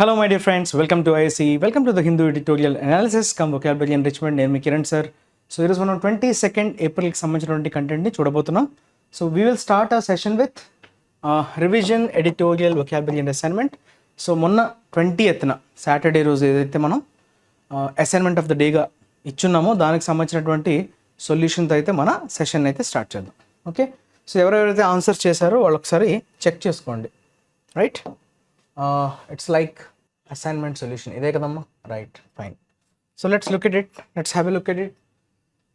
Hello, my dear friends. Welcome to ISC. Welcome to the Hindu Editorial Analysis come Vocabulary Enrichment. నేను మీ Kiran sir. So ఈరోజు మనం 22nd ఏప్రిల్కి సంబంధించినటువంటి కంటెంట్ని చూడబోతున్నాం. So we will start ఆ session with revision editorial vocabulary and assignment. So మొన్న 20th Saturday రోజు ఏదైతే మనం అసైన్మెంట్ ఆఫ్ ద డేగా ఇచ్చున్నామో దానికి సంబంధించినటువంటి సొల్యూషన్తో అయితే మన సెషన్ అయితే స్టార్ట్ చేద్దాం. ఓకే, సో ఎవరెవరైతే ఆన్సర్స్ చేశారో వాళ్ళు ఒకసారి చెక్ చేసుకోండి. Right, it's like assignment solution ఇదే కదమ్మా. Right, fine. So let's look at it, let's have a look at it.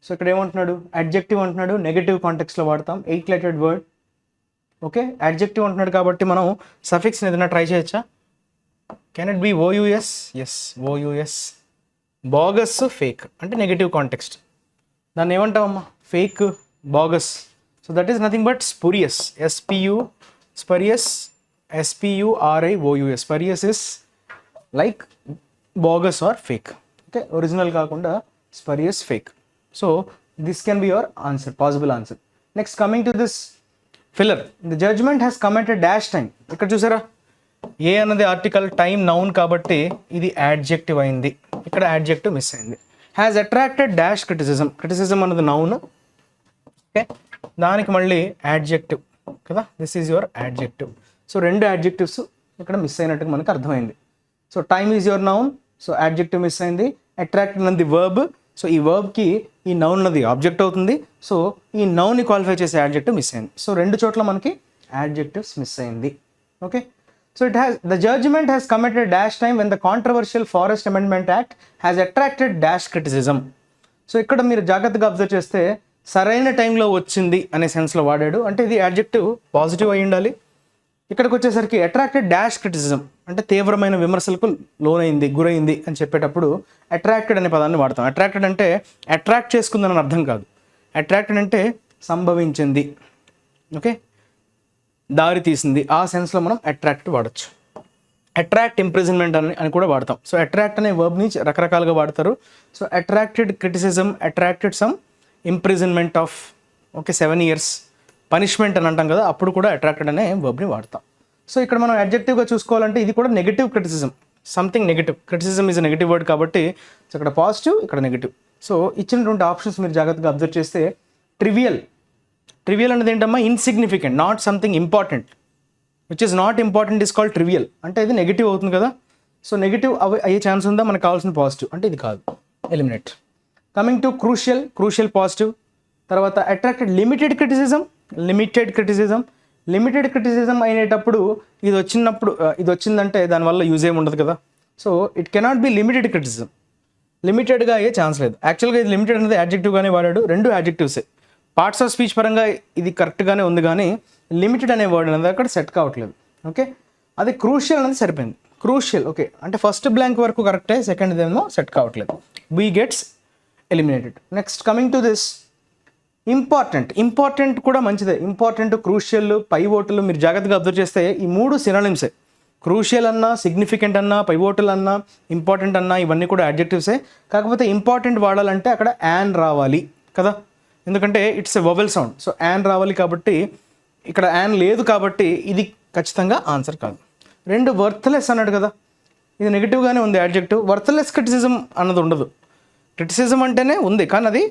So ఇక్కడ ఏమంటున్నాడు, అడ్జెక్టివ్ అంటున్నాడు, నెగటివ్ కాంటెక్స్లో వాడతాం, 8 లెటర్డ్ వర్డ్. ఓకే, అడ్జెక్టివ్ అంటున్నాడు కాబట్టి మనం సఫిక్స్ని ఏదైనా ట్రై చేయొచ్చా? Can it be O U S? Yes, O U S. Bogus, fake అంటే నెగటివ్ కాంటెక్స్ట్, దాన్ని ఏమంటామమ్మా? Fake, bogus. So that is nothing but spurious, S P U, spurious, SPURIOUS. Spurious is like bogus or fake. Okay, original కాకుండా spurious, fake. So this can be your answer, possible answer. Next, coming to this filler, the judgment has come at a dash time. ఇక్కడ చూసారా, ఏ అన్నది article, time noun కాబట్టి ఇది adjective అయింది, ఇక్కడ adjective miss అయింది. Has attracted dash criticism, criticism అన్నది noun. Okay, దానికి మళ్ళీ యాడ్జెక్టివ్ కదా, this is your adjective. So రెండు యాడ్జెక్టివ్స్ ఇక్కడ మిస్ అయినట్టుగా మనకు అర్థమైంది. So time is your noun, so adjective miss అయింది. అట్రాక్ట్ అన్నది వర్బ్, సో ఈ వర్బ్కి ఈ నౌన్ అన్నది ఆబ్జెక్ట్ అవుతుంది. సో ఈ నౌన్ని క్వాలిఫై చేసే యాడ్జెక్టివ్ మిస్ అయింది. సో రెండు చోట్ల మనకి యాడ్జెక్టివ్స్ మిస్ అయింది. Okay, so it has the judgement has committed dash time when the controversial forest amendment act has attracted dash criticism. So ఇక్కడ మీరు జాగ్రత్తగా అబ్జర్వ్ చేస్తే సరైన టైంలో వచ్చింది అనే సెన్స్లో వాడాడు, అంటే ఇది యాడ్జెక్టివ్ పాజిటివ్ అయి ఉండాలి. ఇక్కడికి వచ్చేసరికి అట్రాక్టెడ్ డాష్ క్రిటిసిజం అంటే తీవ్రమైన విమర్శలకు లోనైంది, గురైంది అని చెప్పేటప్పుడు అట్రాక్టెడ్ అనే పదాన్ని వాడతాం. అట్రాక్టెడ్ అంటే అట్రాక్ట్ చేసుకుందని అర్థం కాదు. అట్రాక్టెడ్ అంటే సంభవించింది, ఓకే, దారి తీసింది, ఆ సెన్స్లో మనం అట్రాక్ట్ వాడచ్చు. అట్రాక్ట్ ఇంప్రిజన్మెంట్ అని కూడా వాడతాం. సో అట్రాక్ట్ అనే వర్బ్ని రకరకాలుగా వాడతారు. So attracted criticism, attracted some imprisonment of 7 years punishment అని అంటాం కదా, అప్పుడు కూడా అట్రాక్టెడ్ అనే వర్బ్ని వాడతాం. సో ఇక్కడ మనం అడ్జెక్టివ్గా చూసుకోవాలంటే ఇది కూడా negative criticism, something negative. Criticism is negative word కాబట్టి ఇక్కడ పాజిటివ్, ఇక్కడ నెగటివ్. సో ఇచ్చినటువంటి ఆప్షన్స్ మీరు జాగ్రత్తగా అబ్జర్వ్ చేస్తే ట్రివియల్, ట్రివియల్ అనేది ఏంటమ్మా? Insignificant, not something important. Which is not important is called trivial. అంటే ఇది నెగిటివ్ అవుతుంది కదా. సో నెగిటివ్ అయ్యే ఛాన్స్ ఉందా? మనకు కావాల్సిన పాజిటివ్, అంటే ఇది కాదు, eliminate. Coming to crucial, crucial positive. తర్వాత attracted limited criticism, limited criticism. Limited criticism అయినప్పుడు ఇది వచ్చిందంటే దానివల్ల యూజ్ ఏమి ఉండదు కదా. So it cannot be limited criticism, లిమిటెడ్గా అయ్యే ఛాన్స్ లేదు. యాక్చువల్గా ఇది లిమిటెడ్ అనేది యాడ్జెక్టివ్గానే వాడాడు, రెండు యాడ్జెక్టివ్సే. పార్ట్స్ ఆఫ్ స్పీచ్ పరంగా ఇది కరెక్ట్గానే ఉంది, కానీ లిమిటెడ్ అనే వర్డ్ అనేది అక్కడ సెట్ కావట్లేదు. ఓకే, అది క్రూషియల్ అనేది సరిపోయింది. క్రూషియల్, ఓకే, అంటే ఫస్ట్ బ్లాంక్ వరకు కరెక్టే, సెకండ్ ఏమో సెట్ కావట్లేదు. B gets eliminated. Next coming to this important, important కూడా మంచిదే. ఇంపార్టెంట్, క్రూషియల్, పైవోటల్ మీరు జాగ్రత్తగా అబ్జర్వ్ చేస్తే ఈ మూడు సినానిమ్సే. క్రూషియల్ అన్నా, సిగ్నిఫికెంట్ అన్నా, పైవోటల్ అన్నా, ఇంపార్టెంట్ అన్నా, ఇవన్నీ కూడా అడ్జెక్టివ్సే. కాకపోతే ఇంపార్టెంట్ వాడాలంటే అక్కడ యాన్ రావాలి కదా, ఎందుకంటే it's a vowel sound. So an రావాలి కాబట్టి ఇక్కడ యాన్ లేదు కాబట్టి ఇది ఖచ్చితంగా ఆన్సర్ కాదు. రెండు వర్త్లెస్ అన్నాడు కదా, ఇది నెగిటివ్గానే ఉంది అడ్జెక్టివ్. వర్త్లెస్ క్రిటిసిజం అన్నది ఉండదు. క్రిటిసిజం అంటేనే ఉంది, కానీ అది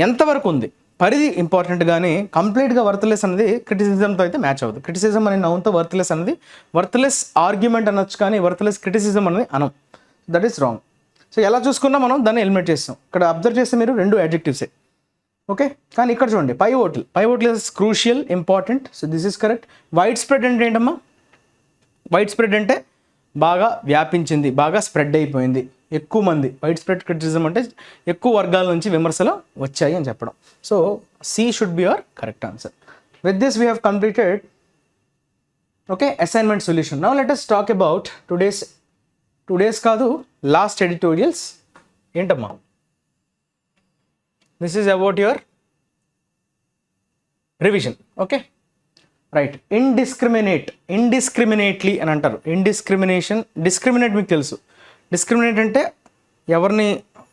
ఎంతవరకు ఉంది, పరిధి ఇంపార్టెంట్, కానీ కంప్లీట్గా వర్త్లెస్ అనేది క్రిటిసిజంతో అయితే మ్యాచ్ అవ్వదు. క్రిటిసిజం అనే నౌన్తో వర్త్లెస్ అనేది, వర్త్లెస్ ఆర్గ్యుమెంట్ అనొచ్చు కానీ వర్త్లెస్ క్రిటిసిజం అనేది అనం. That is wrong. సో ఎలా చూసుకున్నా మనం దాన్ని ఎలిమినేట్ చేస్తాం. ఇక్కడ అబ్జర్వ్ చేస్తే మీరు రెండు అడ్జెక్టివ్సే. ఓకే, కానీ ఇక్కడ చూడండి pivotal, pivotal is crucial, important. So this is correct. Wide spread అంటే ఏంటమ్మా? వైడ్ స్ప్రెడ్ అంటే బాగా వ్యాపించింది, బాగా స్ప్రెడ్ అయిపోయింది, ఎక్కువ మంది. వైడ్ స్ప్రెడ్ క్రిటిసిజం అంటే ఎక్కువ వర్గాల నుంచి విమర్శలు వచ్చాయి అని చెప్పడం. So C should be your correct answer. With this we have completed okay assignment solution. Now let us talk about today's కాదు, లాస్ట్ ఎడిటోరియల్స్. ఏంటమ్మా? This is about your revision. Okay, right. Indiscriminately అని అంటారు. ఇండిస్క్రిమినేషన్, discriminate మీకు తెలుసు. Discriminate అంటే ఎవరిని,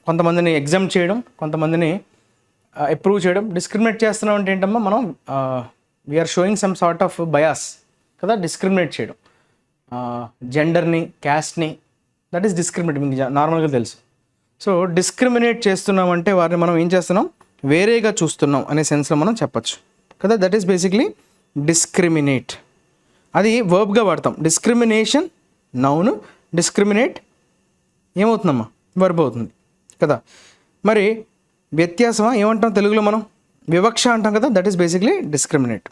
కొంతమందిని exam చేయడం, కొంతమందిని అప్రూవ్ చేయడం. డిస్క్రిమినేట్ చేస్తున్నాం అంటే ఏంటమ్మా? మనం we're showing some sort of bias కదా, డిస్క్రిమినేట్ చేయడం. జెండర్ని, క్యాస్ట్ని, దట్ ఈస్ డిస్క్రిమినేట్, మీకు నార్మల్గా తెలుసు. సో డిస్క్రిమినేట్ చేస్తున్నామంటే వారిని మనం ఏం చేస్తున్నాం, వేరేగా చూస్తున్నాం అనే సెన్స్లో మనం చెప్పచ్చు కదా. That is basically discriminate. అది వర్బ్గా వాడతాం. డిస్క్రిమినేషన్ నౌన్, డిస్క్రిమినేట్ ఏమవుతుందమ్మా, వర్బ్ అవుతుంది కదా. మరి వ్యత్యాసమా ఏమంటాం తెలుగులో మనం, వివక్ష అంటాం కదా. That is basically discriminate.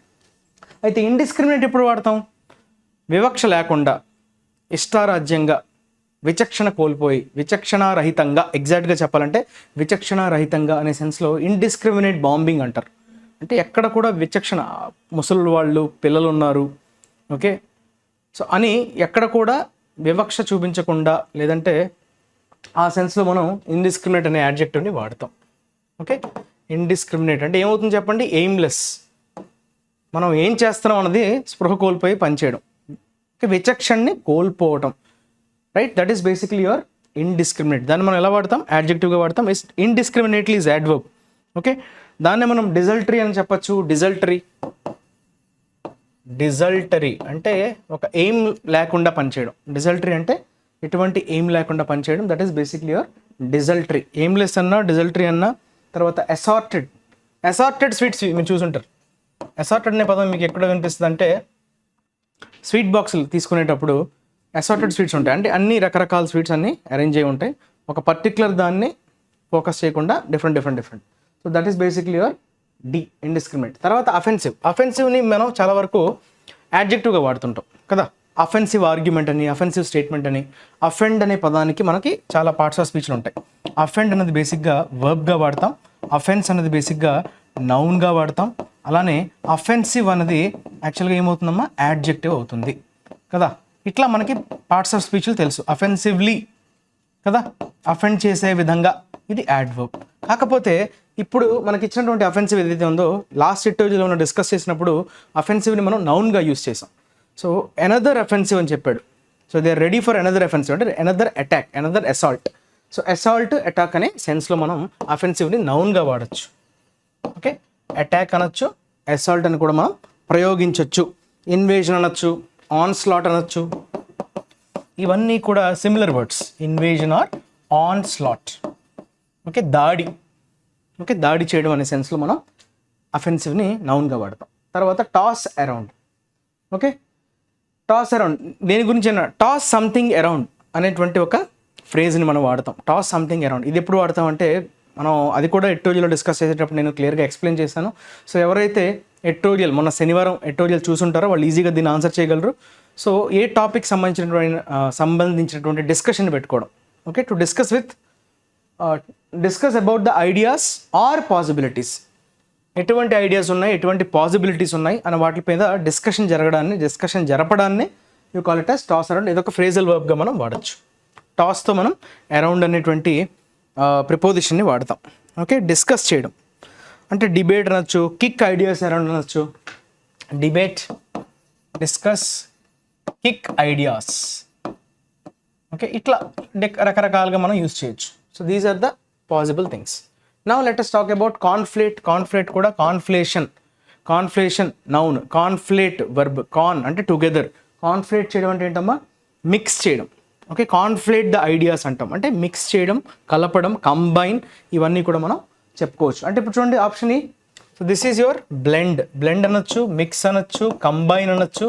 అయితే ఇండిస్క్రిమినేట్ ఎప్పుడు వాడతాం, వివక్ష లేకుండా, ఇష్టారాజ్యంగా, విచక్షణ కోల్పోయి, విచక్షణారహితంగా, ఎగ్జాక్ట్గా చెప్పాలంటే విచక్షణారహితంగా అనే సెన్స్లో ఇండిస్క్రిమినేట్ బాంబింగ్ అంటారు. అంటే ఎక్కడ కూడా విచక్షణ, ముసలి వాళ్ళు, పిల్లలు ఉన్నారు, ఓకే, సో అని ఎక్కడ కూడా వివక్ష చూపించకుండా, లేదంటే ఆ సెన్స్లో మనం ఇండిస్క్రిమినేట్ అనే యాడ్జెక్టివ్ని వాడతాం. ఓకే, ఇండిస్క్రిమినేట్ అంటే ఏమవుతుంది చెప్పండి, ఎయిమ్లెస్, మనం ఏం చేస్తున్నాం అన్నది స్పృహ కోల్పోయి పనిచేయడం, విచక్షణని కోల్పోవటం, right. That is basically your indiscriminate. దాన్ని మనం ఎలా వాడతాం, యాడ్జెక్టివ్గా వాడతాం. Indiscriminately is adverb. ఓకే, దాన్ని మనం డిజల్టరీ అని చెప్పచ్చు. డిజల్టరీ అంటే ఒక ఎయిమ్ లేకుండా పనిచేయడం. డిజల్టరీ అంటే ఎటువంటి ఎయిమ్ లేకుండా పనిచేయడం. That is basically your desultory. Aimless అన్నా, డిజల్టరీ అన్నా. తర్వాత అసార్టెడ్ స్వీట్స్ మీరు చూసుంటారు. అసార్టెడ్ అనే పదం మీకు ఎక్కడ కనిపిస్తుంది అంటే, స్వీట్ బాక్సులు తీసుకునేటప్పుడు అసార్టెడ్ స్వీట్స్ ఉంటాయి. అంటే అన్ని రకరకాల స్వీట్స్ అన్నీ అరేంజ్ అయ్యి ఉంటాయి. ఒక పర్టికులర్ దాన్ని ఫోకస్ చేయకుండా different. So that is basically your indiscriminate. తర్వాత అఫెన్సివ్ని మనం చాలా వరకు యాడ్జెక్టివ్గా వాడుతుంటాం కదా. అఫెన్సివ్ ఆర్గ్యుమెంట్ అని, అఫెన్సివ్ స్టేట్మెంట్ అని. అఫెండ్ అనే పదానికి మనకి చాలా పార్ట్స్ ఆఫ్ స్పీచ్లు ఉంటాయి. అఫెండ్ అనేది బేసిక్గా వర్బ్గా వాడతాం. అఫెన్స్ అనేది బేసిక్గా నౌన్గా వాడతాం. అలానే అఫెన్సివ్ అనేది యాక్చువల్గా ఏమవుతుందమ్మా, యాడ్జెక్టివ్ అవుతుంది కదా. ఇట్లా మనకి పార్ట్స్ ఆఫ్ స్పీచ్లు తెలుసు. అఫెన్సివ్లీ కదా, అఫెండ్ చేసే విధంగా, ఇది యాడ్వర్బ్. కాకపోతే ఇప్పుడు మనకి ఇచ్చినటువంటి అఫెన్సివ్ ఏదైతే ఉందో, లాస్ట్ ఎటోజీలో మనం డిస్కస్ చేసినప్పుడు అఫెన్సివ్ని మనం నౌన్గా యూస్ చేసాం. సో ఎనదర్ అఫెన్సివ్ అని చెప్పాడు. So they are ready for another offensive, అంటే another attack, another assault. So assault, attack అనే సెన్స్లో మనం అఫెన్సివ్ని నౌన్గా వాడచ్చు. ఓకే, అటాక్ అనొచ్చు, అసాల్ట్ అని కూడా మనం ప్రయోగించవచ్చు. ఇన్వేజన్ అనొచ్చు, ఆన్స్లాట్ అనొచ్చు. ఇవన్నీ కూడా similar words. Invasion or onslaught. Okay, దాడి. ఓకే, దాడి చేయడం అనే సెన్స్లో మనం అఫెన్సివ్ని నౌన్గా వాడతాం. తర్వాత toss around. Okay, toss around దేని గురించి అయినా, టాస్ సంథింగ్ అరౌండ్ అనేటువంటి ఒక ఫ్రేజ్ని మనం వాడతాం. టాస్ సంథింగ్ అరౌండ్ ఇది ఎప్పుడు వాడతాం అంటే, మనం అది కూడా ఎట్టోజియల్లో డిస్కస్ చేసేటప్పుడు నేను క్లియర్గా ఎక్స్ప్లెయిన్ చేశాను. సో ఎవరైతే ఎట్టోజియల్ మొన్న శనివారం ఎట్టోజియల్ చూసుంటారో వాళ్ళు ఈజీగా దీన్ని ఆన్సర్ చేయగలరు. సో ఏ టాపిక్ సంబంధించినటువంటి డిస్కషన్ పెట్టుకోవడం. Okay, to discuss about the ideas or possibilities. ఎటువంటి ఐడియాస్ ఉన్నాయి, ఎటువంటి పాసిబిలిటీస్ ఉన్నాయి అన్న వాటి మీద డిస్కషన్ జరపడాన్ని you call it as toss around. ఇదొక ఫ్రేజల్ వర్బ్గా మనం వాడచ్చు. టాస్తో మనం అరౌండ్ అనేటువంటి ప్రిపోజిషన్ని వాడతాం. ఓకే, డిస్కస్ చేయడం అంటే డిబేట్ అనొచ్చు, కిక్ ఐడియాస్ అరౌండ్ అనొచ్చు. Debate, discuss, kick ideas. Okay, ఇట్లా రకరకాలుగా మనం యూజ్ చేయొచ్చు. So these are the possible things. Now let us talk about conflate. Conflate కూడా కాన్ఫ్లేషన్ నౌన్, కాన్ఫ్లేట్ వర్బ్. కాన్ అంటే టుగెదర్, కాన్ఫ్లేట్ చేయడం అంటే ఏంటమ్మా, మిక్స్ చేయడం. ఓకే, కాన్ఫ్లేట్ ద ఐడియాస్ అంటాం, అంటే మిక్స్ చేయడం, కలపడం, కంబైన్, ఇవన్నీ కూడా మనం చెప్పుకోవచ్చు. అంటే ఇప్పుడు చూడండి option E. So this is your blend అనొచ్చు, మిక్స్ అనొచ్చు, కంబైన్ అనొచ్చు.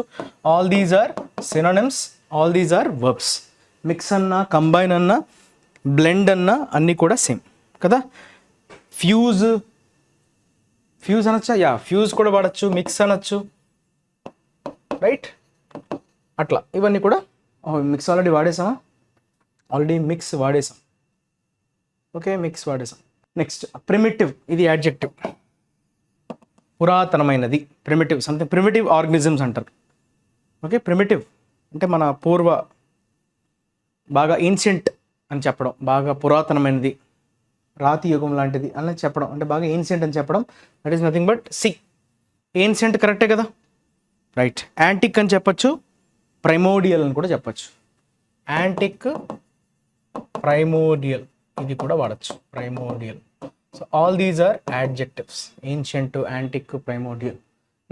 All these are synonyms, all these are verbs. Mix అన్నా, కంబైన్ అన్నా, బ్లెండ్ అన్నా అన్నీ కూడా సేమ్ కదా. ఫ్యూజ్ అనొచ్చా, ఫ్యూజ్ కూడా వాడచ్చు, మిక్స్ అనొచ్చు, రైట్. అట్లా ఇవన్నీ కూడా మిక్స్ ఆల్రెడీ వాడేసామా, మిక్స్ వాడేసాం. ఓకే, మిక్స్ వాడేసాం. నెక్స్ట్ ప్రిమిటివ్, ఇది యాడ్జెక్టివ్. పురాతనమైనది, ప్రిమిటివ్ ఆర్గనిజమ్స్ అంటారు. ఓకే, ప్రిమిటివ్ అంటే మన బాగా ఏన్షియంట్ అని చెప్పడం, బాగా పురాతనమైనది, రాతి యుగం లాంటిది అని చెప్పడం, అంటే బాగా ఏన్షియంట్ అని చెప్పడం. That is nothing but ancient కరెక్టే కదా, రైట్. యాంటిక్ అని చెప్పచ్చు, ప్రైమోడియల్ అని కూడా చెప్పచ్చు. యాంటిక్, ప్రైమోడియల్ ఇది కూడా వాడచ్చు, primordial. So all these are adjectives, ancient, antique, primordial.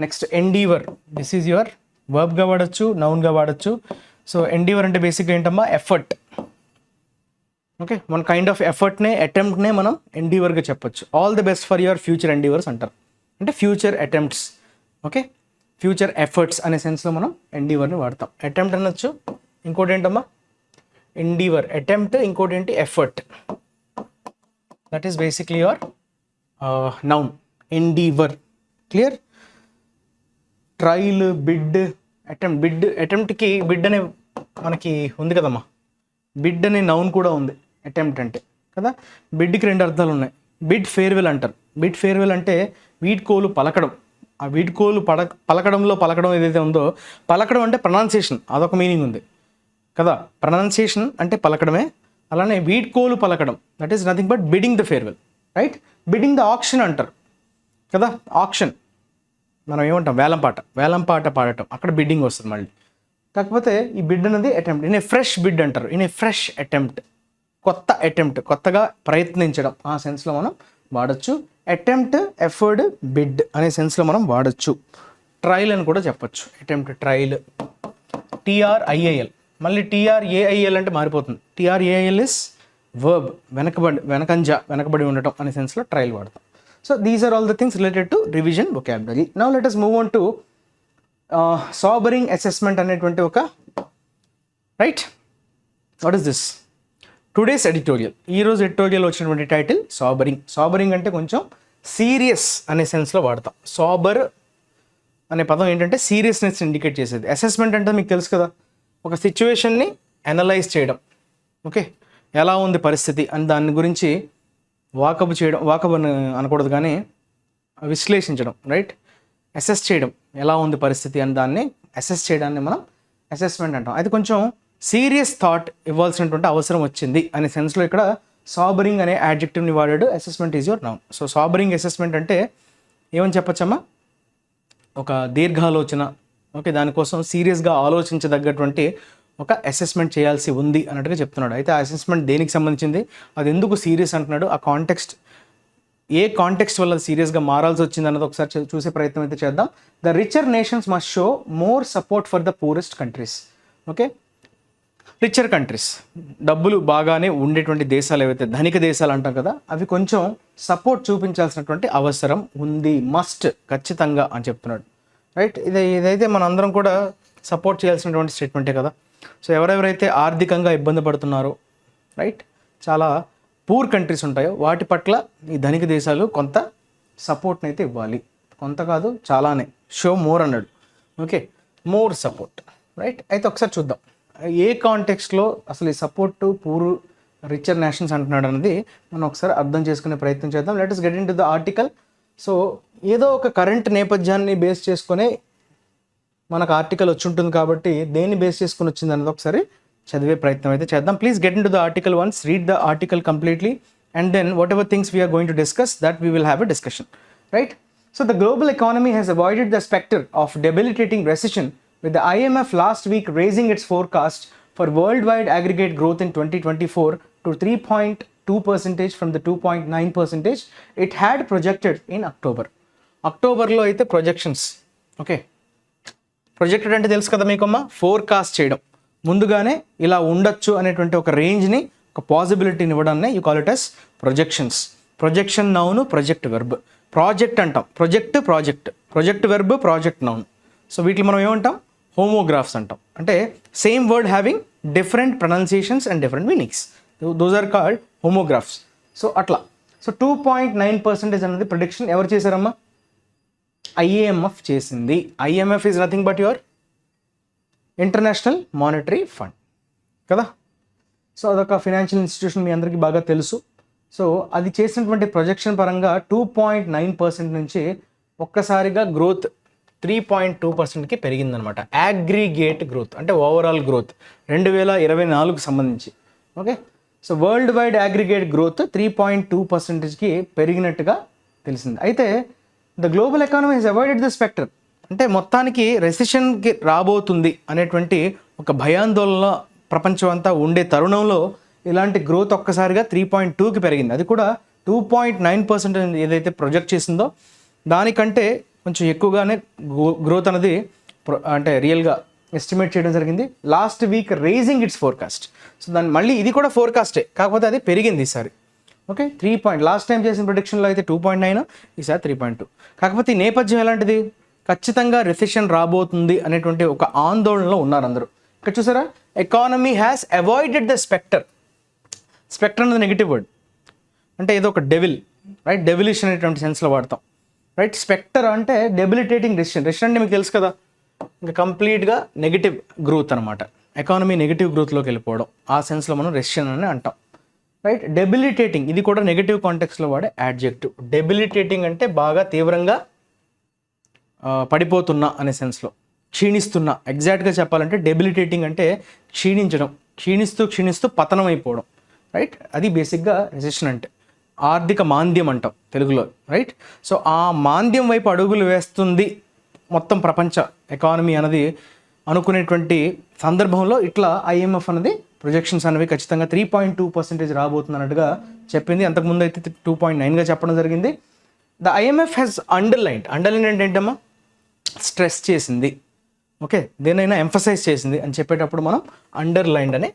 Next endeavour, this is your వర్బ్గా వాడచ్చు, నౌన్గా వాడచ్చు. సో ఎండీవర్ అంటే బేసిక్గా ఏంటమ్మా, effort. Okay, one kind of ఎఫర్ట్నే, అటెంప్ట్నే మనం ఎండీవర్గా చెప్పొచ్చు. All the best for your future endeavours అంటారు, అంటే future attempts. Okay, future efforts అనే సెన్స్లో మనం ఎండీవర్ని వాడతాం. అటెంప్ట్ అనొచ్చు, ఇంకోటి ఏంటమ్మా ఎండీవర్, అటెంప్ట్, ఇంకోటి ఏంటి effort. That is basically your noun endeavour. Clear? Trial, bid, attempt. అటెంప్ట్కి బిడ్ అనే మనకి ఉంది కదమ్మా, బిడ్ అనే నౌన్ కూడా ఉంది అటెంప్ట్ అంటే కదా. బిడ్కి 2 అర్థాలు ఉన్నాయి. బిడ్ ఫేర్వెల్ అంటారు. బిడ్ ఫేర్వెల్ అంటే వీడ్కోలు పలకడం. ఆ వీడ్కోలు పలకడంలో పలకడం ఏదైతే ఉందో, పలకడం అంటే ప్రొనౌన్సియేషన్, అదొక మీనింగ్ ఉంది కదా. ప్రొనౌన్సియేషన్ అంటే పలకడమే. అలానే వీడ్కోలు పలకడం, that is nothing but bidding the farewell, right? Bidding the auction అంటారు కదా. ఆక్షన్ మనం ఏమంటాం, వేలం పాట పాడటం, అక్కడ బిడ్డింగ్ వస్తుంది మళ్ళీ. కాకపోతే ఈ బిడ్ అనేది attempt. In a fresh bid అంటారు, ఇన్ ఏ ఫ్రెష్ అటెంప్ట్, కొత్త అటెంప్ట్, కొత్తగా ప్రయత్నించడం, ఆ సెన్స్లో మనం వాడచ్చు. అటెంప్ట్, ఎఫర్డ్, బిడ్ అనే సెన్స్లో మనం వాడచ్చు. ట్రయల్ అని కూడా చెప్పచ్చు. Attempt, trial. TRIAL, మళ్ళీ TRAIL అంటే మారిపోతుంది. TRAIL ఇస్ వర్బ్, వెనకబడి ఉండటం అనే సెన్స్లో ట్రయల్ వాడతాం. So these are all the things related to revision vocabulary. Now let us move on to sobering assessment అనేటువంటి ఒక, right? What is this? Today's editorial, ఈరోజు ఎడిటోరియల్ వచ్చినటువంటి టైటిల్ సాబరింగ్. సాబరింగ్ అంటే కొంచెం సీరియస్ అనే సెన్స్లో వాడతాం. సాబర్ అనే పదం ఏంటంటే సీరియస్నెస్ ఇండికేట్ చేసేది. అసెస్మెంట్ అంటే మీకు తెలుసు కదా, ఒక సిచ్యువేషన్ని అనలైజ్ చేయడం. ఓకే, ఎలా ఉంది పరిస్థితి అని దాని గురించి వాకబు చేయడం, వాకబు అనకూడదు కానీ విశ్లేషించడం, రైట్? అసెస్ చేయడం, ఎలా ఉంది పరిస్థితి అని దాన్ని అసెస్ చేయడాన్ని మనం అసెస్మెంట్ అంటాం. అది కొంచెం సీరియస్ థాట్ ఇవ్వాల్సినటువంటి అవసరం వచ్చింది అనే సెన్స్లో ఇక్కడ సాబరింగ్ అనే యాడ్జెక్టివ్ని వాడాడు. Assessment is your noun. So sobering assessment అంటే ఏమని చెప్పచ్చమ్మా, ఒక దీర్ఘాలోచన. ఓకే, దానికోసం సీరియస్గా ఆలోచించదగ్గటువంటి ఒక అసెస్మెంట్ చేయాల్సి ఉంది అన్నట్టుగా చెప్తున్నాడు. అయితే ఆ అసెస్మెంట్ దేనికి సంబంధించింది, అది ఎందుకు సీరియస్ అంటున్నాడు, ఆ కాంటెక్స్ట్, ఏ కాంటెక్స్ట్ వల్ల సీరియస్గా మారాల్సి వచ్చింది అన్నది ఒకసారి చూసే ప్రయత్నం అయితే చేద్దాం. The richer nations must show more support for the poorest countries. Okay, richer countries, డబ్బులు బాగానే ఉండేటువంటి దేశాలు ఏవైతే ధనిక దేశాలు అంటాం కదా, అవి కొంచెం సపోర్ట్ చూపించాల్సినటువంటి అవసరం ఉంది, మస్ట్, ఖచ్చితంగా అని చెప్తున్నాడు, రైట్? ఇదైతే మన అందరం కూడా సపోర్ట్ చేయాల్సినటువంటి స్టేట్మెంటే కదా. సో ఎవరెవరైతే ఆర్థికంగా ఇబ్బంది పడుతున్నారో, రైట్, చాలా పూర్ కంట్రీస్ ఉంటాయో వాటి పట్ల ఈ ధనిక దేశాలు కొంత సపోర్ట్ని అయితే ఇవ్వాలి. కొంత కాదు, చాలానే. షో మోర్ అన్నాడు. Okay, more support, right? అయితే ఒకసారి చూద్దాం ఏ కాంటెక్స్ట్లో అసలు ఈ సపోర్ట్ పూర్ రిచర్ నేషన్స్ అంటున్నాడు అన్నది మనం ఒకసారి అర్థం చేసుకునే ప్రయత్నం చేద్దాం. Let us get in to the article. So ఏదో ఒక కరెంట్ నేపథ్యాన్ని బేస్ చేసుకునే మనకు ఆర్టికల్ వచ్చి ఉంటుంది కాబట్టి దేన్ని బేస్ చేసుకుని వచ్చింది అన్నది ఒకసారి చదివే ప్రయత్నం అయితే చేద్దాం. Please get in to the article once, read the article completely, and then whatever things we're going to discuss, that we will have a discussion, right? So the global economy has avoided the specter of debilitating recession, with the IMF last week raising its forecast for worldwide aggregate growth in 2024 to 3.2% from the 2.9% it had projected in October. అక్టోబర్లో అయితే projections, okay, projected అంటే తెలుసు కదా మీకమ్మా, forecast చేయడం, ముందుగానే ఇలా ఉండొచ్చు అనేటువంటి ఒక రేంజ్ని, ఒక పాసిబిలిటీని ఇవ్వడాన్ని you call it as projections. Projection noun, project verb. Project అంటాం, project verb, project noun. So వీటిని మనం ఏమంటాం, హోమోగ్రాఫ్స్ అంటాం. అంటే same word having different pronunciations and different meanings, those are called homographs. So అట్లా. సో 2.9% అనేది ప్రిడిక్షన్ ఎవరు చేశారమ్మా, IMF చేసింది. IMF is nothing but your international monetary fund కదా. సో అదొక ఫినాన్షియల్ ఇన్స్టిట్యూషన్, మీ అందరికీ బాగా తెలుసు. సో అది చేసినటువంటి ప్రొజెక్షన్ పరంగా 2.9% నుంచి ఒక్కసారిగా గ్రోత్ 3.2%కి పెరిగిందనమాట. అగ్రిగేట్ గ్రోత్ అంటే ఓవరాల్ గ్రోత్ 2024కు సంబంధించి. Okay, so world wide aggregate growth 3.2%కి పెరిగినట్టుగా తెలిసింది. అయితే the global economy has avoided the spectre, అంటే మొత్తానికి రెసిషన్కి రాబోతుంది అనేటువంటి ఒక భయాందోళన ప్రపంచం అంతా ఉండే తరుణంలో ఇలాంటి గ్రోత్ ఒక్కసారిగా 3.2కి పెరిగింది. అది కూడా 2.9% ఏదైతే ప్రొజెక్ట్ చేసిందో దానికంటే కొంచెం ఎక్కువగానే గ్రోత్ అనేది అంటే రియల్గా ఎస్టిమేట్ చేయడం జరిగింది. Last week raising its forecast. So దాన్ని మళ్ళీ ఇది కూడా ఫోర్కాస్టే, కాకపోతే అది పెరిగింది ఈసారి. ఓకే, 3 లాస్ట్ టైం చేసిన ప్రొడిక్షన్లో అయితే 2.9, ఈసారి 3.2. కాకపోతే ఈ నేపథ్యం ఎలాంటిది, ఖచ్చితంగా రిసెషన్ రాబోతుంది అనేటువంటి ఒక ఆందోళనలో ఉన్నారు అందరూ. ఇక్కడ చూసారా, economy has avoided the spectre. Spectre అనేది నెగిటివ్ వర్డ్, అంటే ఏదో ఒక డెవిల్, రైట్, డెవిలిష్ అనేటువంటి సెన్స్లో వాడతాం, రైట్. స్పెక్టర్ అంటే డెబిలిటేటింగ్ రెసిషన్. రెసిషన్ అంటే మీకు తెలుసు కదా, ఇంకా కంప్లీట్గా నెగిటివ్ గ్రోత్ అనమాట. ఎకానమీ నెగిటివ్ గ్రోత్లోకి వెళ్ళిపోవడం, ఆ సెన్స్లో మనం రెసిషన్ అని అంటాం, రైట్. డెబిలిటేటింగ్, ఇది కూడా నెగిటివ్ కాంటెక్స్లో వాడే యాడ్జెక్టివ్. డెబిలిటేటింగ్ అంటే బాగా తీవ్రంగా పడిపోతున్నా అనే సెన్స్లో, క్షీణిస్తున్నా. ఎగ్జాక్ట్గా చెప్పాలంటే డెబిలిటేటింగ్ అంటే క్షీణించడం, క్షీణిస్తూ పతనం అయిపోవడం, రైట్. అది బేసిక్గా రెసిషన్ అంటే. ఆర్థిక మాంద్యం అంటాం తెలుగులో, రైట్. సో ఆ మాంద్యం వైపు అడుగులు వేస్తుంది మొత్తం ప్రపంచ ఎకానమీ అన్నది అనుకునేటువంటి సందర్భంలో ఇట్లా ఐఎంఎఫ్ అనేది ప్రొజెక్షన్స్ అనేవి ఖచ్చితంగా 3.2% రాబోతుంది అన్నట్టుగా చెప్పింది. అంతకుముందు అయితే 2.9గా చెప్పడం జరిగింది. ద ఐఎంఎఫ్ హ్యాస్ అండర్లైన్ అంటే ఏంటమ్మా, స్ట్రెస్ చేసింది, ఓకే, దేనైనా ఎంఫసైజ్ చేసింది అని చెప్పేటప్పుడు మనం అండర్లైన్డ్ అనే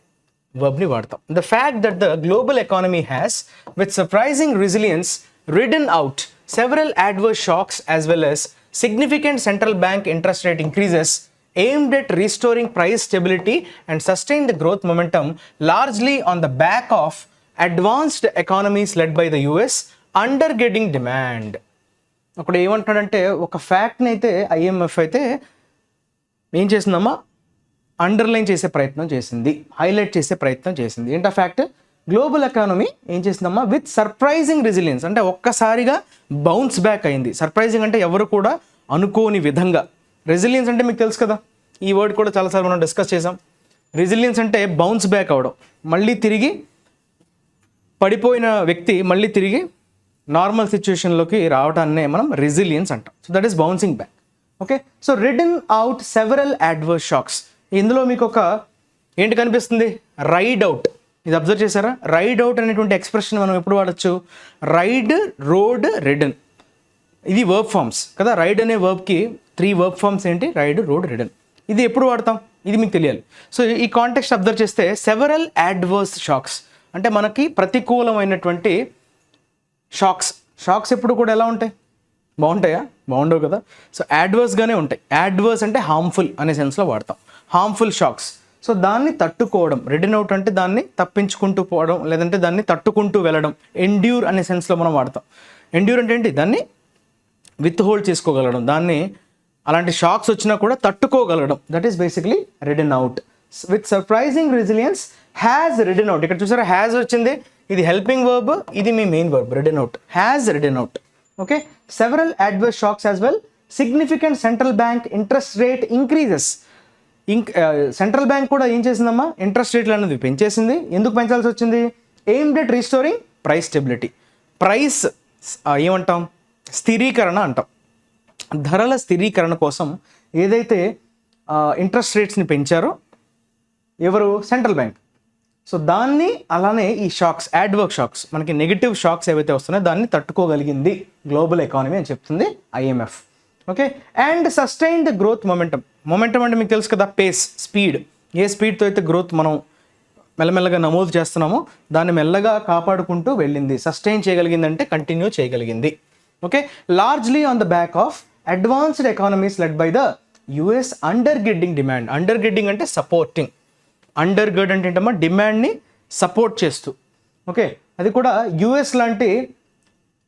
వర్బ్ని వాడతాం. The fact that the global economy has with surprising resilience ridden out several adverse shocks as well as significant central bank interest rate increases aimed at restoring price stability and sustain the growth momentum largely on the back of advanced economies led by the US undergirding demand. అక్కడ ఏమంటాడంటే ఒక ఫ్యాక్ట్ని అయితే IMF అయితే ఏం చేసిందమ్మా, underline చేసే ప్రయత్నం చేసింది, highlight చేసే ప్రయత్నం చేసింది. ఏంటా ఫ్యాక్ట్, గ్లోబల్ ఎకానమీ ఏం చేసిందమ్మా, విత్ సర్ప్రైజింగ్ రెసిలియన్స్ అంటే ఒక్కసారిగా బౌన్స్ బ్యాక్ అయింది. సర్ప్రైజింగ్ అంటే ఎవరు కూడా అనుకోని విధంగా. రెసిలియన్స్ అంటే మీకు తెలుసు కదా, ఈ వర్డ్ కూడా చాలాసార్లు మనం డిస్కస్ చేసాం. రెసిలియన్స్ అంటే బౌన్స్ బ్యాక్ అవడం, మళ్ళీ తిరిగి పడిపోయిన వ్యక్తి మళ్ళీ తిరిగి నార్మల్ సిచ్యువేషన్లోకి రావడాన్నే మనం రెసిలియన్స్ అంటాం. So that is bouncing back, okay. So ridden out several adverse shocks. ఇందులో మీకు ఒక ఏంటి కనిపిస్తుంది, రైడ్ అవుట్. ఇది అబ్జర్వ్ చేశారా, రైడ్ అవుట్ అనేటువంటి ఎక్స్ప్రెషన్ మనం ఎప్పుడు వాడచ్చు, రైడ్, రోడ్, రిడన్. ఇది వర్బ్ ఫార్మ్స్ కదా, రైడ్ అనే వర్బ్కి 3 వర్బ్ ఫార్మ్స్ ఏంటి, రైడ్, రోడ్, రిడన్. ఇది ఎప్పుడు వాడతాం, ఇది మీకు తెలియాలి. సో ఈ కాంటెక్స్ట్ అబ్జర్వ్ చేస్తే సెవరల్ అడ్వర్స్ షాక్స్ అంటే మనకి ప్రతికూలమైనటువంటి షాక్స్ ఎప్పుడు కూడా ఎలా ఉంటాయి, బాగుంటాయా, బాగుండవు కదా. సో యాడ్వర్స్గానే ఉంటాయి. యాడ్వర్స్ అంటే హార్మ్ఫుల్ అనే సెన్స్లో వాడతాం, హార్మ్ఫుల్ షాక్స్. సో దాన్ని తట్టుకోవడం, రిడన్ అవుట్ అంటే దాన్ని తప్పించుకుంటూ పోవడం, లేదంటే దాన్ని తట్టుకుంటూ వెళ్ళడం. ఎండ్యూర్ అనే సెన్స్లో మనం వాడతాం. ఎండ్యూర్ అంటే ఏంటి, దాన్ని విత్ హోల్డ్ చేసుకోగలడం, దాన్ని అలాంటి షాక్స్ వచ్చినా కూడా తట్టుకోగలగడం. That is basically ridden out. With surprising resilience has ridden out. ఇక్కడ చూసారా హ్యాస్ వచ్చింది, ఇది హెల్పింగ్ వర్బ్, ఇది మీ main verb. Ridden out, has ridden out, okay. Several adverse shocks as well. Significant central bank interest rate increases. Central bank కూడా ఏం చేసిందమ్మా, interest రేట్లు అనేది పెంచేసింది. ఎందుకు పెంచాల్సి వచ్చింది, aimed at restoring price stability. Price ఏమంటాం, స్థిరీకరణ అంటాం. ధరల స్థిరీకరణ కోసం ఏదైతే ఇంట్రెస్ట్ రేట్స్ని పెంచారో ఎవరు, సెంట్రల్ బ్యాంక్. సో దాన్ని అలానే ఈ షాక్స్, అడ్వర్స్ షాక్స్, మనకి నెగిటివ్ షాక్స్ ఏవైతే వస్తున్నాయో దాన్ని తట్టుకోగలిగింది గ్లోబల్ ఎకానమీ అని చెప్తుంది IMF, okay. And sustain the growth momentum. Momentum అంటే మీకు తెలుసు కదా, పేస్, స్పీడ్. ఏ స్పీడ్తో అయితే గ్రోత్ మనం మెల్లమెల్లగా నమోదు చేస్తున్నామో దాన్ని మెల్లగా కాపాడుకుంటూ వెళ్ళింది. సస్టైన్ చేయగలిగింది అంటే కంటిన్యూ చేయగలిగింది, okay. Largely on the back of advanced economies led by the US undergirding demand. Undergirding అంటే సపోర్టింగ్. అండర్ గర్డ్ అంటే ఏంటమ్మా, డిమాండ్ని సపోర్ట్ చేస్తూ, ఓకే. అది కూడా యుఎస్ లాంటి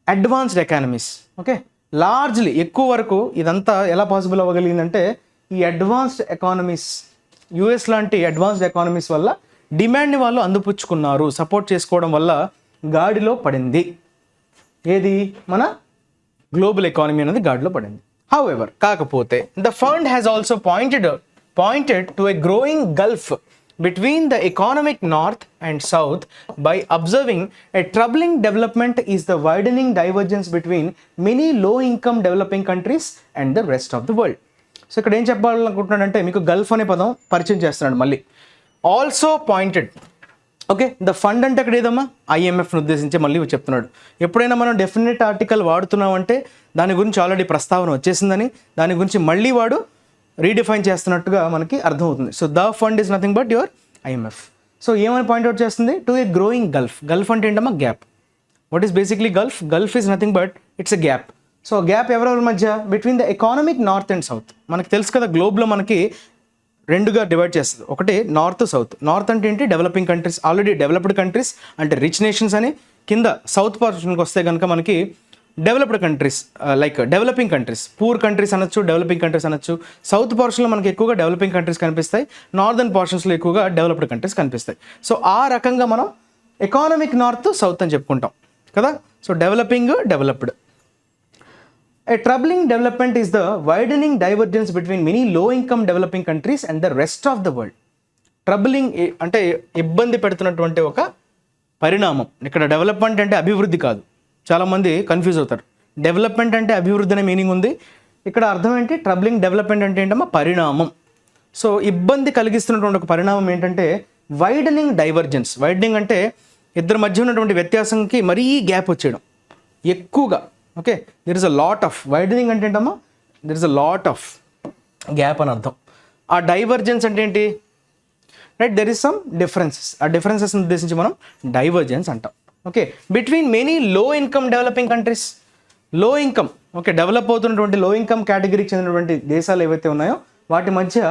అడ్వాన్స్డ్ ఎకానమీస్, ఓకే. లార్జ్లీ ఎక్కువ వరకు ఇదంతా ఎలా పాసిబుల్ అవ్వగలిగిందంటే ఈ అడ్వాన్స్డ్ ఎకానమీస్, యుఎస్ లాంటి అడ్వాన్స్డ్ ఎకానమీస్ వల్ల డిమాండ్ని వాళ్ళు అందిపుచ్చుకున్నారు. సపోర్ట్ చేసుకోవడం వల్ల గాడిలో పడింది. ఏది, మన గ్లోబల్ ఎకానమీ అనేది గాడిలో పడింది. హౌఎవర్, కాకపోతే the fund has also pointed to a growing Gulf between the economic north and south by observing a troubling development is the widening divergence between many low-income developing countries and the rest of the world. So ఇక్కడ ఏం చెప్పాలనుకుంటున్నాడంటే మీకు Gulf అనే పదం పరిచయం చేస్తున్నాడు మళ్ళీ. Also pointed, okay. The fund అంటే అక్కడ ఏదమ్మా, ఐఎంఎఫ్ను ఉద్దేశించి మళ్ళీ చెప్తున్నాడు. ఎప్పుడైనా మనం డెఫినెట్ ఆర్టికల్ వాడుతున్నామంటే దాని గురించి ఆల్రెడీ ప్రస్తావన వచ్చేసిందని, దాని గురించి మళ్ళీ వాడు రీడిఫైన్ చేస్తున్నట్టుగా మనకి అర్థమవుతుంది. So the fund is nothing but your IMF. So ఏమని పాయింట్అవుట్ చేస్తుంది, to A growing Gulf. Gulf అంటే ఏంటమ్మా, gap. What is basically Gulf? Gulf is nothing but it's a gap. So gap ఎవరెవరి మధ్య, between the economic north and south. మనకు తెలుసు కదా, గ్లోబ్లో మనకి రెండుగా డివైడ్ చేస్తుంది. ఒకటి నార్త్, సౌత్. నార్త్ అంటే ఏంటి, developing countries, already developed countries అంటే రిచ్ నేషన్స్ అని. కింద సౌత్ పోర్షన్కి వస్తే కనుక మనకి developed countries, like developing countries, poor countries అనొచ్చు, డెవలపింగ్ కంట్రీస్ అనొచ్చు. సౌత్ పోర్షన్లో మనకి ఎక్కువగా డెవలపింగ్ కంట్రీస్ కనిపిస్తాయి, నార్దర్న్ పోర్షన్స్లో ఎక్కువగా డెవలప్డ్ కంట్రీస్ కనిపిస్తాయి. సో ఆ రకంగా మనం ఎకానమిక్ నార్త్, సౌత్ అని చెప్పుకుంటాం కదా. So developing, developed. A troubling development is the widening divergence between many low-income developing countries and the rest of the world. Troubling అంటే ఇబ్బంది పెడుతున్నటువంటి ఒక పరిణామం. ఇక్కడ డెవలప్మెంట్ అంటే అభివృద్ధి కాదు, చాలామంది కన్ఫ్యూజ్ అవుతారు. డెవలప్మెంట్ అంటే అభివృద్ధి అనే మీనింగ్ ఉంది, ఇక్కడ అర్థం ఏంటి, ట్రబులింగ్ డెవలప్మెంట్ అంటే ఏంటమ్మా, పరిణామం. సో ఇబ్బంది కలిగిస్తున్నటువంటి ఒక పరిణామం ఏంటంటే వైడనింగ్ డైవర్జెన్స్. వైడనింగ్ అంటే ఇద్దరి మధ్య ఉన్నటువంటి వ్యత్యాసంకి మరీ గ్యాప్ వచ్చేయడం ఎక్కువగా. Okay, there is a lot of widening అంటే ఏంటమ్మా, there is a lot of gap అని అర్థం. ఆ డైవర్జెన్స్ అంటే ఏంటి, right, there is some differences. ఆ డిఫరెన్సెస్ని ఉద్దేశించి మనం డైవర్జెన్స్ అంటాం. ఓకే, బిట్వీన్ మెనీ లో ఇన్కమ్ డెవలపింగ్ కంట్రీస్. లో ఇన్కమ్, ఓకే, డెవలప్ అవుతున్నటువంటి లో ఇన్కమ్ కేటగిరీకి చెందినటువంటి దేశాలు ఏవైతే ఉన్నాయో వాటి మధ్య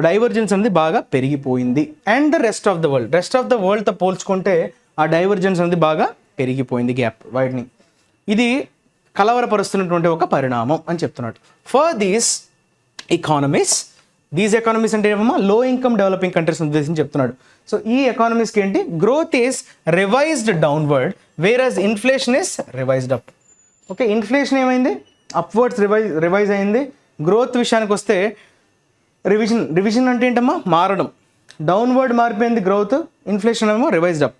డైవర్జెన్స్ అనేది బాగా పెరిగిపోయింది. And the rest of the world. Rest of the వరల్డ్తో పోల్చుకుంటే ఆ డైవర్జెన్స్ అనేది బాగా పెరిగిపోయింది, గ్యాప్, వైడనింగ్. ఇది కలవరపరుస్తున్నటువంటి ఒక పరిణామం అని చెప్తున్నాడు. ఫర్ దీస్ ఎకానమీస్ అంటే ఏమమ్మా, లో ఇన్కమ్ డెవలపింగ్ కంట్రీస్ ఉద్దేశించి చెప్తున్నాడు. సో ఈ ఎకానమీస్కి ఏంటి, growth is revised downward whereas inflation is revised up. Okay, inflation ఏమైంది, అప్వర్డ్స్ రివైజ్ అయింది. గ్రోత్ విషయానికి వస్తే రివిజన్ అంటే ఏంటమ్మా, మారడం. డౌన్వర్డ్ మారిపోయింది గ్రోత్, ఇన్ఫ్లేషన్ ఏమో revised up,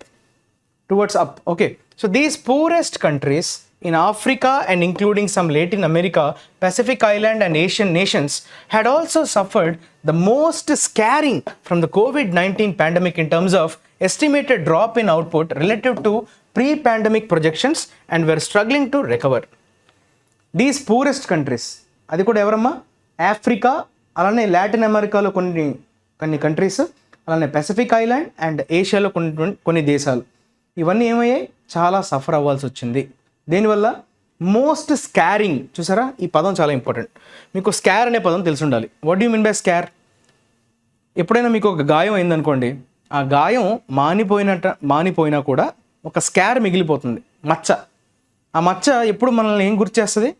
towards up. Okay, so these poorest countries in Africa and including some Latin America, Pacific Island and Asian nations had also suffered the most scaring from the COVID-19 pandemic in terms of estimated drop in output relative to pre-pandemic projections and were struggling to recover. These poorest countries, అది కూడా ఎవరమ్మా, Africa, అలానే Latin అమెరికాలో కొన్ని countries, అలానే Pacific island and ఏషియాలో కొన్ని దేశాలు, ఇవన్నీ ఏమయ్యాయి, చాలా సఫర్ అవ్వాల్సి వచ్చింది. దేనివల్ల, మోస్ట్ స్కారింగ్. చూసారా, ఈ పదం చాలా ఇంపార్టెంట్. మీకు స్కార్ అనే పదం తెలిసి ఉండాలి. What do mean by scar? ఎప్పుడైనా మీకు ఒక గాయం అయిందనుకోండి, ఆ గాయం మానిపోయినా కూడా ఒక స్కార్ మిగిలిపోతుంది, మచ్చ. ఆ మచ్చ ఎప్పుడు మనల్ని ఏం గుర్తు చేస్తుంది,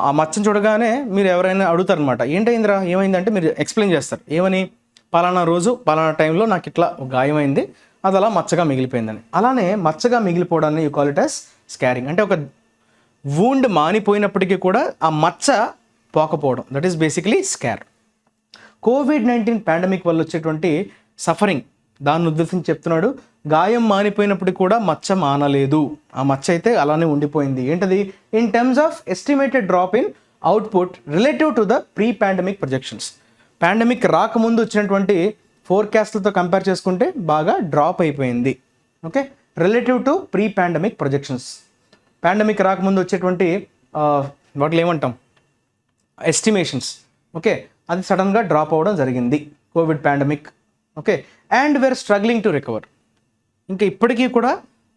ఆ మచ్చను చూడగానే మీరు ఎవరైనా అడుగుతారనమాట, ఏంటైందిరా, ఏమైందంటే మీరు ఎక్స్ప్లెయిన్ చేస్తారు. ఏమని, పలానా రోజు పలానా టైంలో నాకు ఇట్లా గాయమైంది, అది అలా మచ్చగా మిగిలిపోయిందని. అలానే మచ్చగా మిగిలిపోవడాన్ని you call it as scarring. అంటే ఒక వూండ్ మానిపోయినప్పటికీ కూడా ఆ మచ్చ పోకపోవడం, that is basically scar. COVID-19 pandemic వల్ల వచ్చేటువంటి సఫరింగ్, దాన్ని ఉద్దేశించి చెప్తున్నాడు. గాయం మానిపోయినప్పటికీ కూడా మచ్చ మానలేదు, ఆ మచ్చ అయితే అలానే ఉండిపోయింది. ఏంటది, in terms of estimated drop in output relative to the pre pandemic projections. Pandemic రాకముందు వచ్చినటువంటి ఫోర్కాస్ట్లతో కంపేర్ చేసుకుంటే బాగా డ్రాప్ అయిపోయింది. Okay, relative to pre pandemic projections. Pandemic రాకముందు వచ్చేటువంటి వాటిలో ఏమంటాం, ఎస్టిమేషన్స్. ఓకే, అది సడన్గా డ్రాప్ అవ్వడం జరిగింది covid pandemic. Okay, and were struggling to recover. ఇంకా ఇప్పటికీ కూడా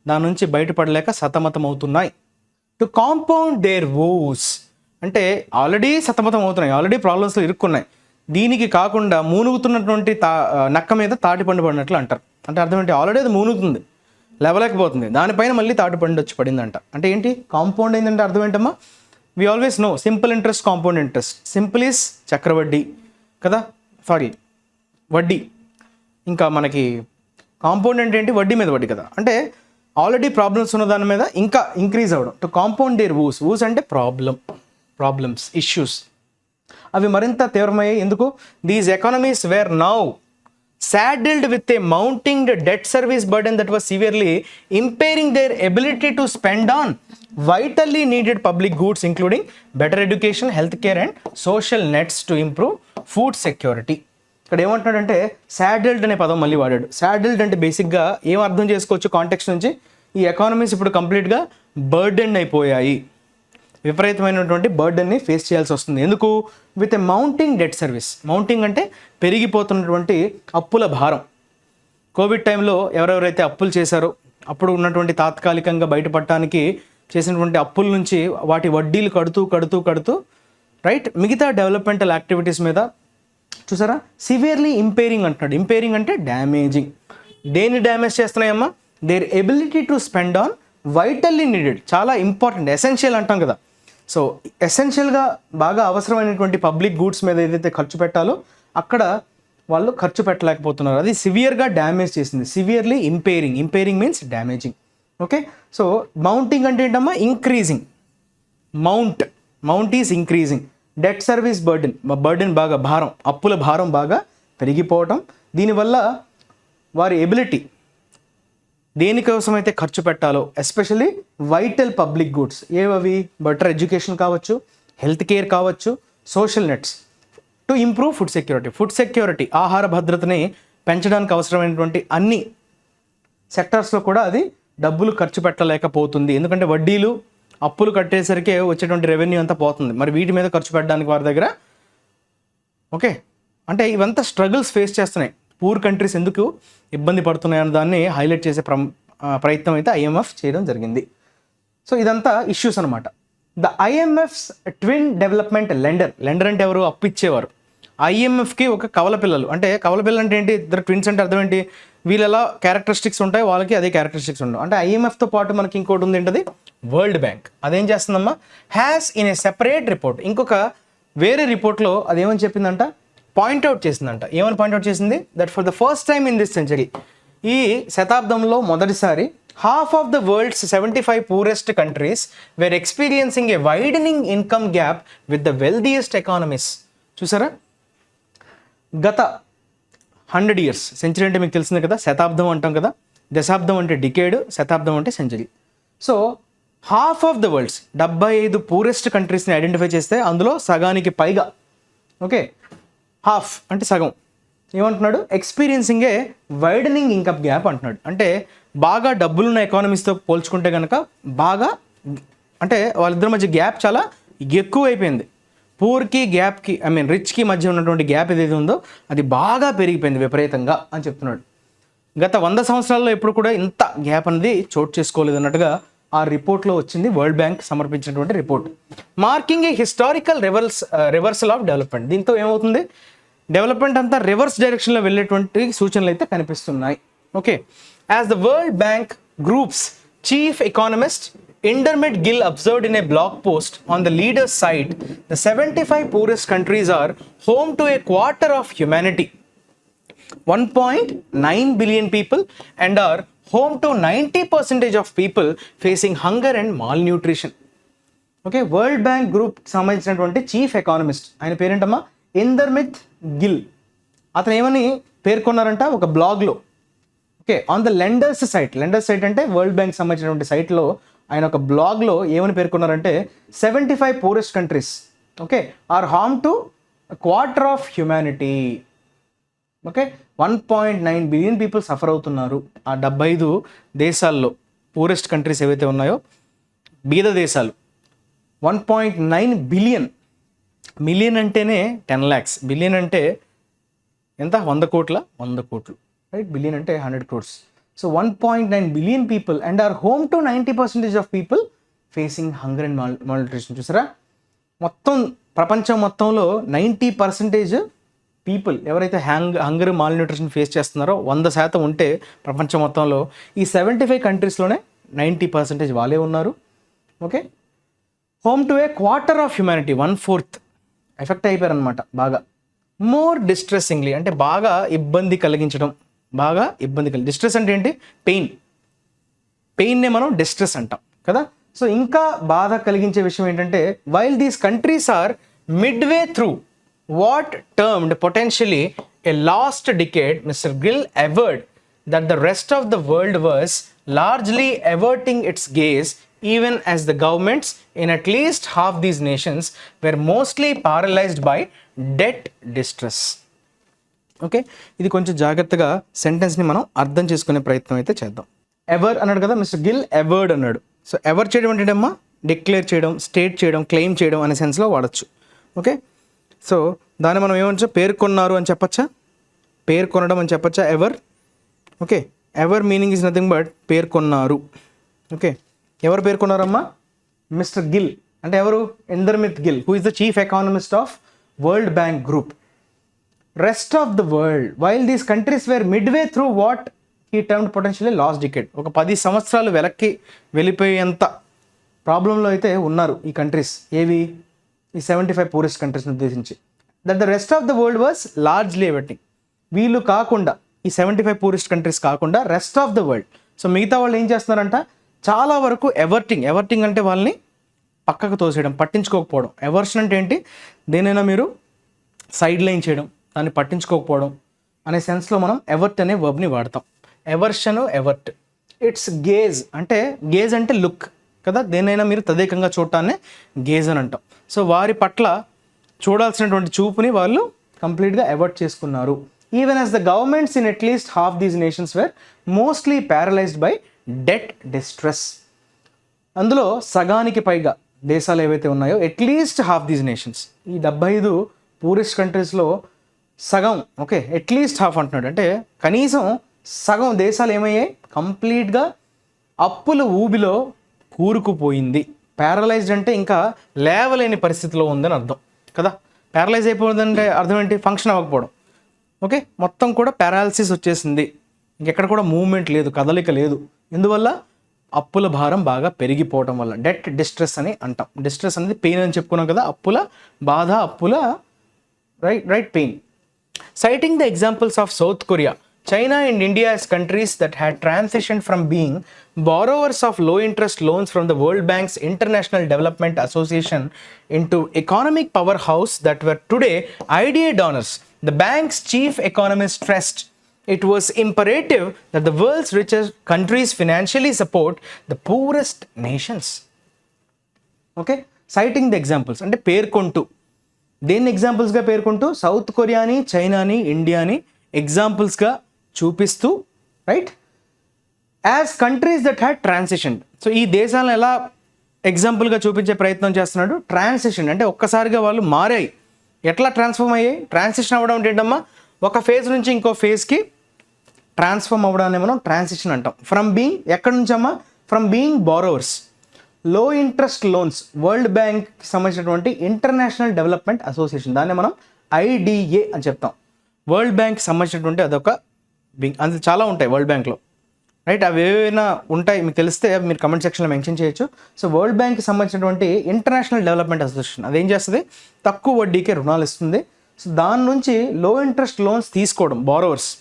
దాని నుంచి బయటపడలేక సతమతం అవుతున్నాయి. టు కాంపౌండ్ దేర్ వోస్ అంటే ఆల్రెడీ సతమతం అవుతున్నాయి, ఆల్రెడీ ప్రాబ్లమ్స్లో ఇరుక్కున్నాయి. దీనికి కాకుండా మూనుగుతున్నటువంటి నక్క మీద తాటిపండు పడినట్లు అంటారు. అంటే అర్థం ఏంటి, ఆల్రెడీ అది మూనుగుతుంది, లేవలేకపోతుంది, దానిపైన మళ్ళీ తాటిపండు వచ్చి పడిందంట. అంటే ఏంటి, కాంపౌండ్ అయిందంటే అర్థం ఏంటమ్మా, we always know simple interest, compound interest. Simple is చక్రవడ్డీ కదా, వడ్డీ. ఇంకా మనకి కాంపౌండ్ అంటే ఏంటి, వడ్డీ మీద వడ్డీ కదా. అంటే ఆల్రెడీ ప్రాబ్లమ్స్ ఉన్న దాని మీద ఇంకా ఇంక్రీజ్ అవ్వడం. టు కాంపౌండ్ దేర్ వూస్ అంటే ప్రాబ్లమ్స్, ఇష్యూస్, అవి మరింత తీవ్రమయ్యాయి. ఎందుకు, these economies were now saddled with a mounting debt service burden that was severely impairing their ability to spend on vitally needed public goods including better education, healthcare and social nets to improve food security. ఇక్కడ ఏమంటున్నాడంటే సాడిల్డ్ అనే పదం మళ్ళీ వాడాడు. సాడిల్డ్ అంటే బేసిక్గా ఏం అర్థం చేసుకోవచ్చు కాంటెక్స్ట్ నుంచి, ఈ ఎకానమీస్ ఇప్పుడు కంప్లీట్గా బర్డెన్ అయిపోయాయి. విపరీతమైనటువంటి బర్డన్ని ఫేస్ చేయాల్సి వస్తుంది. ఎందుకు? With a mounting debt service. Mounting అంటే పెరిగిపోతున్నటువంటి అప్పుల భారం. కోవిడ్ టైంలో ఎవరెవరైతే అప్పులు చేశారో అప్పుడు ఉన్నటువంటి తాత్కాలికంగా బయటపడటానికి చేసినటువంటి అప్పుల నుంచి వాటి వడ్డీలు కడుతూ రైట్ మిగతా డెవలప్మెంటల్ యాక్టివిటీస్ మీద చూసారా సివియర్లీ ఇంపేరింగ్ అంటున్నాడు. ఇంపేరింగ్ అంటే డ్యామేజింగ్. దేన్ని డ్యామేజ్ చేస్తున్నాయమ్మా? Their ability to spend on vitally needed, చాలా ఇంపార్టెంట్, ఎసెన్షియల్ అంటాం కదా. సో ఎసెన్షియల్గా బాగా అవసరమైనటువంటి పబ్లిక్ గూడ్స్ మీద ఏదైతే ఖర్చు పెట్టాలో అక్కడ వాళ్ళు ఖర్చు పెట్టలేకపోతున్నారు. అది సివియర్గా డ్యామేజ్ చేసింది. Severely impairing. Impairing means damaging. Okay, so mounting అంటే ఏంటమ్మా? Increasing. Mount is increasing. Debt service burden బాగా భారం, అప్పుల భారం బాగా పెరిగిపోవటం. దీనివల్ల వారి ఎబిలిటీ దేనికోసమైతే ఖర్చు పెట్టాలో ఎస్పెషల్లీ వైటల్ పబ్లిక్ గూడ్స్ ఏవవి? బెటర్ ఎడ్యుకేషన్ కావచ్చు, హెల్త్ కేర్ కావచ్చు, social nets to improve food security ఆహార భద్రతని పెంచడానికి అవసరమైనటువంటి అన్ని సెక్టర్స్లో కూడా అది డబ్బులు ఖర్చు పెట్టలేకపోతుంది. ఎందుకంటే వడ్డీలు అప్పులు కట్టేసరికి వచ్చేటువంటి రెవెన్యూ అంతా పోతుంది. మరి వీటి మీద ఖర్చు పెట్టడానికి వారి దగ్గర ఓకే అంటే ఇవంతా స్ట్రగుల్స్ ఫేస్ చేస్తున్నాయి. పూర్ కంట్రీస్ ఎందుకు ఇబ్బంది పడుతున్నాయన్న దాన్ని హైలైట్ చేసే ప్రయత్నం అయితే IMF చేయడం జరిగింది. సో ఇదంతా ఇష్యూస్ అనమాట. The IMF's twin development lender అంటే ఎవరు? అప్పు ఇచ్చేవారు. IMFకి ఒక కవల పిల్లలు. అంటే కవల పిల్లలు అంటే ఏంటి? ఇద్దరు ట్విన్స్ అంటే అర్థం ఏంటి? వీళ్ళలా క్యారెక్టరిస్టిక్స్ ఉంటాయి, వాళ్ళకి అదే క్యారెక్టరిస్టిక్స్ ఉండవు. అంటే IMFతో పాటు మనకి ఇంకోటి ఉంది ఏంటది? World bank. అదేం చేస్తుందమ్మా? Has in a separate report, ఇంకొక వేరే రిపోర్ట్లో అదేమని చెప్పిందంట? పాయింట్అవుట్ చేసిందంట. ఏమని పాయింట్అవుట్ చేసింది? That for the first time in this century, ఈ శతాబ్దంలో మొదటిసారి half of the world's 75 poorest countries were experiencing a widening income gap with the wealthiest economies. చూసారా? గత 100 years, సెంచరీ అంటే మీకు తెలిసిందే కదా, శతాబ్దం అంటాం కదా, దశాబ్దం అంటే డికేడ్, శతాబ్దం అంటే century. So half of the world's 75 poorest కంట్రీస్ని ఐడెంటిఫై చేస్తే అందులో సగానికి పైగా, ఓకే, హాఫ్ అంటే సగం, ఏమంటున్నాడు? Experiencing a widening income gap అంటున్నాడు. అంటే బాగా డబ్బులున్న ఎకానమీస్తో పోల్చుకుంటే కనుక బాగా అంటే వాళ్ళిద్దరి మధ్య గ్యాప్ చాలా ఎక్కువ అయిపోయింది. పూర్కి గ్యాప్కి రిచ్కి మధ్య ఉన్నటువంటి గ్యాప్ ఏదైతే ఉందో అది బాగా పెరిగిపోయింది విపరీతంగా అని చెప్తున్నాడు. గత 100 సంవత్సరాల్లో ఎప్పుడు కూడా ఇంత గ్యాప్ అనేది చోటు చేసుకోలేదు అన్నట్టుగా ఆ రిపోర్ట్లో వచ్చింది. వరల్డ్ బ్యాంక్ సమర్పించినటువంటి report. Marking a historical reversal of development. దీంతో ఏమవుతుంది? డెవలప్మెంట్ అంతా రివర్స్ డైరెక్షన్లో వెళ్ళేటువంటి సూచనలు అయితే కనిపిస్తున్నాయి. Okay, as the world bank groups chief economist Indermit Gill observed in a blog post on the leader's site, the 75 poorest countries are home to a quarter of humanity, 1.9 billion people, and are home to 90% of people facing hunger and malnutrition. Okay, World Bank Group సంబంధించినటువంటి chief economist, ఆయన పేరేంటమ్మా? ఇందర్మిత్ గిల్. అతను ఏమని పేర్కొన్నారంట ఒక బ్లాగ్లో. Okay, on the lenders site అంటే world bank సంబంధించినటువంటి సైట్లో ఆయన ఒక బ్లాగ్లో ఏమని పేర్కొన్నారంటే 75 poorest countries okay are home to quarter of humanity. Okay, 1.9 billion people suffer అవుతున్నారు. ఆ 75 దేశాల్లో పూరెస్ట్ కంట్రీస్ ఏవైతే ఉన్నాయో బీద దేశాలు 1.9 బిలియన్. మిలియన్ అంటేనే 10 lakhs, బిలియన్ అంటే ఎంత? 100 కోట్ల 100 కోట్లు, రైట్? బిలియన్ అంటే 100 crores. So 1.9 billion people and are home to 90% of people facing hunger and malnutrition. చూసారా? మొత్తం ప్రపంచం మొత్తంలో 90% పీపుల్ ఎవరైతే హంగర్ మాల్న్యూట్రిషన్ ఫేస్ చేస్తున్నారో 100% ఉంటే ప్రపంచం మొత్తంలో ఈ 75 కంట్రీస్లోనే 90% వాళ్ళే ఉన్నారు. Okay, home to A quarter of humanity, 1/4 effect అయిపోయారు అనమాట బాగా. మోర్ డిస్ట్రెస్సింగ్లీ అంటే బాగా ఇబ్బంది కలిగించడం, డిస్ట్రెస్ అంటే ఏంటి? పెయిన్నే మనం డిస్ట్రెస్ అంటాం కదా. సో ఇంకా బాధ కలిగించే విషయం ఏంటంటే while these countries are midway through what termed potentially a lost decade, Mr Gill averred that the rest of the world was largely averting its gaze even as the governments in at least half these nations were mostly paralyzed by debt distress. Okay, ఇది కొంచెం జాగ్రత్తగా సెంటెన్స్ని మనం అర్థం చేసుకునే ప్రయత్నం అయితే చేద్దాం. Ever అన్నాడు కదా మిస్టర్ గిల్, ఎవర్డ్ అన్నాడు. సో ఎవర్ చేయడం ఏంటమ్మా? డిక్లేర్ చేయడం, స్టేట్ చేయడం, క్లెయిమ్ చేయడం అనే సెన్స్లో వాడచ్చు. ఓకే, సో దాన్ని మనం ఏమనొచ్చు, పేర్కొన్నారు అని చెప్పచ్చా, పేర్కొనడం అని చెప్పచ్చా, aver. Okay, aver meaning is nothing but పేర్కొన్నారు. ఓకే, ఎవరు పేర్కొన్నారమ్మా? మిస్టర్ గిల్. అంటే ఎవరు? Indermit Gill, who is the chief economist of world bank group. Rest of the world, while these countries were midway through what he termed potentially lost decade. ఒక 10 సంవత్సరాలు వెనక్కి వెళ్ళిపోయేంత ప్రాబ్లంలో అయితే ఉన్నారు ఈ కంట్రీస్. ఏవి? ఈ 75 పూరెస్ట్ కంట్రీస్ని ఉద్దేశించి. That the rest of the world was largely averting. వీళ్ళు కాకుండా, ఈ 75 పూరెస్ట్ కంట్రీస్ కాకుండా rest of the world, so మిగతా వాళ్ళు ఏం చేస్తున్నారంట, చాలా వరకు ఎవర్టింగ్. ఎవర్టింగ్ అంటే వాళ్ళని పక్కకు తోసేయడం, పట్టించుకోకపోవడం. ఎవర్షన్ అంటే ఏంటి? దేనైనా మీరు సైడ్ లైన్ చేయడం, దాన్ని పట్టించుకోకపోవడం అనే సెన్స్లో మనం ఎవర్ట్ అనే వర్బ్ని వాడతాం. ఎవర్షను, ఎవర్ట్. ఇట్స్ గేజ్ అంటే, గేజ్ అంటే లుక్ కదా, దేనైనా మీరు తదేకంగా చూడటాన్నే గేజ్ అని అంటాం. సో వారి పట్ల చూడాల్సినటువంటి చూపుని వాళ్ళు కంప్లీట్గా ఎవర్ట్ చేసుకున్నారు. Even as the governments in at least half these nations were mostly paralysed by debt distress. అందులో సగానికి పైగా దేశాలు ఏవైతే ఉన్నాయో, అట్లీస్ట్ హాఫ్ దీస్ నేషన్స్, ఈ 75 పూరెస్ట్ కంట్రీస్లో సగం, ఓకే, అట్లీస్ట్ హాఫ్ అంటున్నాడు అంటే కనీసం సగం దేశాలు ఏమయ్యాయి, కంప్లీట్గా అప్పుల ఊబిలో కూరుకుపోయింది. ప్యారలైజ్డ్ అంటే ఇంకా లేవలేని పరిస్థితిలో ఉందని అర్థం కదా. ప్యారలైజ్ అయిపోయిందంటే అర్థం ఏంటి? ఫంక్షన్ అవ్వకపోవడం. ఓకే, మొత్తం కూడా పారాలసిస్ వచ్చేసింది, ఇంకెక్కడ కూడా మూవ్మెంట్ లేదు, కదలిక లేదు. ఎందువల్ల? అప్పుల భారం బాగా పెరిగిపోవడం వల్ల. డెట్ డిస్ట్రెస్ అని అంటాం. డిస్ట్రెస్ అనేది పెయిన్ అని చెప్పుకున్నాం కదా, అప్పుల బాధ, అప్పుల right pain. Citing the examples of South Korea, China and India as countries that had transitioned from being borrowers of low-interest loans from the World Bank's International Development Association into economic powerhouse that were today IDA donors, the bank's chief economist stressed it was imperative that the world's richest countries financially support the poorest nations. Okay, citing the examples అంటే పేర్కొంటూ, దేన్ని ఎగ్జాంపుల్స్గా పేర్కొంటూ? South కొరియాని, చైనాని, ఇండియాని ఎగ్జాంపుల్స్గా చూపిస్తూ, right, as countries that had transition. So ఈ దేశాలను ఎలా ఎగ్జాంపుల్గా చూపించే ప్రయత్నం చేస్తున్నాడు? ట్రాన్సిషన్ అంటే ఒక్కసారిగా వాళ్ళు మారాయి. ఎట్లా ట్రాన్స్ఫార్మ్ అయ్యాయి? ట్రాన్సిషన్ అవ్వడం అంటే ఏంటమ్మా? ఒక ఫేజ్ నుంచి ఇంకో ఫేజ్కి ట్రాన్స్ఫార్మ్ అవ్వడాన్ని మనం ట్రాన్సిషన్ అంటాం. ఫ్రమ్ బీయింగ్, ఎక్కడి నుంచి అమ్మా? ఫ్రమ్ బీయింగ్ బారోవర్స్, లో ఇంట్రెస్ట్ లోన్స్, వరల్డ్ బ్యాంక్కి సంబంధించినటువంటి ఇంటర్నేషనల్ డెవలప్మెంట్ అసోసియేషన్, దాన్ని మనం IDA అని చెప్తాం. వరల్డ్ బ్యాంక్కి సంబంధించినటువంటి అదొక బింగ్, అందులో చాలా ఉంటాయి వరల్డ్ బ్యాంక్లో, రైట్. అవి ఏవైనా ఉంటాయి మీకు తెలిస్తే అవి మీరు కమెంట్ సెక్షన్లో మెన్షన్ చేయొచ్చు. సో వరల్డ్ బ్యాంక్కి సంబంధించినటువంటి ఇంటర్నేషనల్ డెవలప్మెంట్ అసోసియేషన్ అదేం చేస్తుంది? తక్కువ వడ్డీకే రుణాలు ఇస్తుంది. సో దాని నుంచి లో ఇంట్రెస్ట్ లోన్స్ తీసుకోవడం బారోవర్స్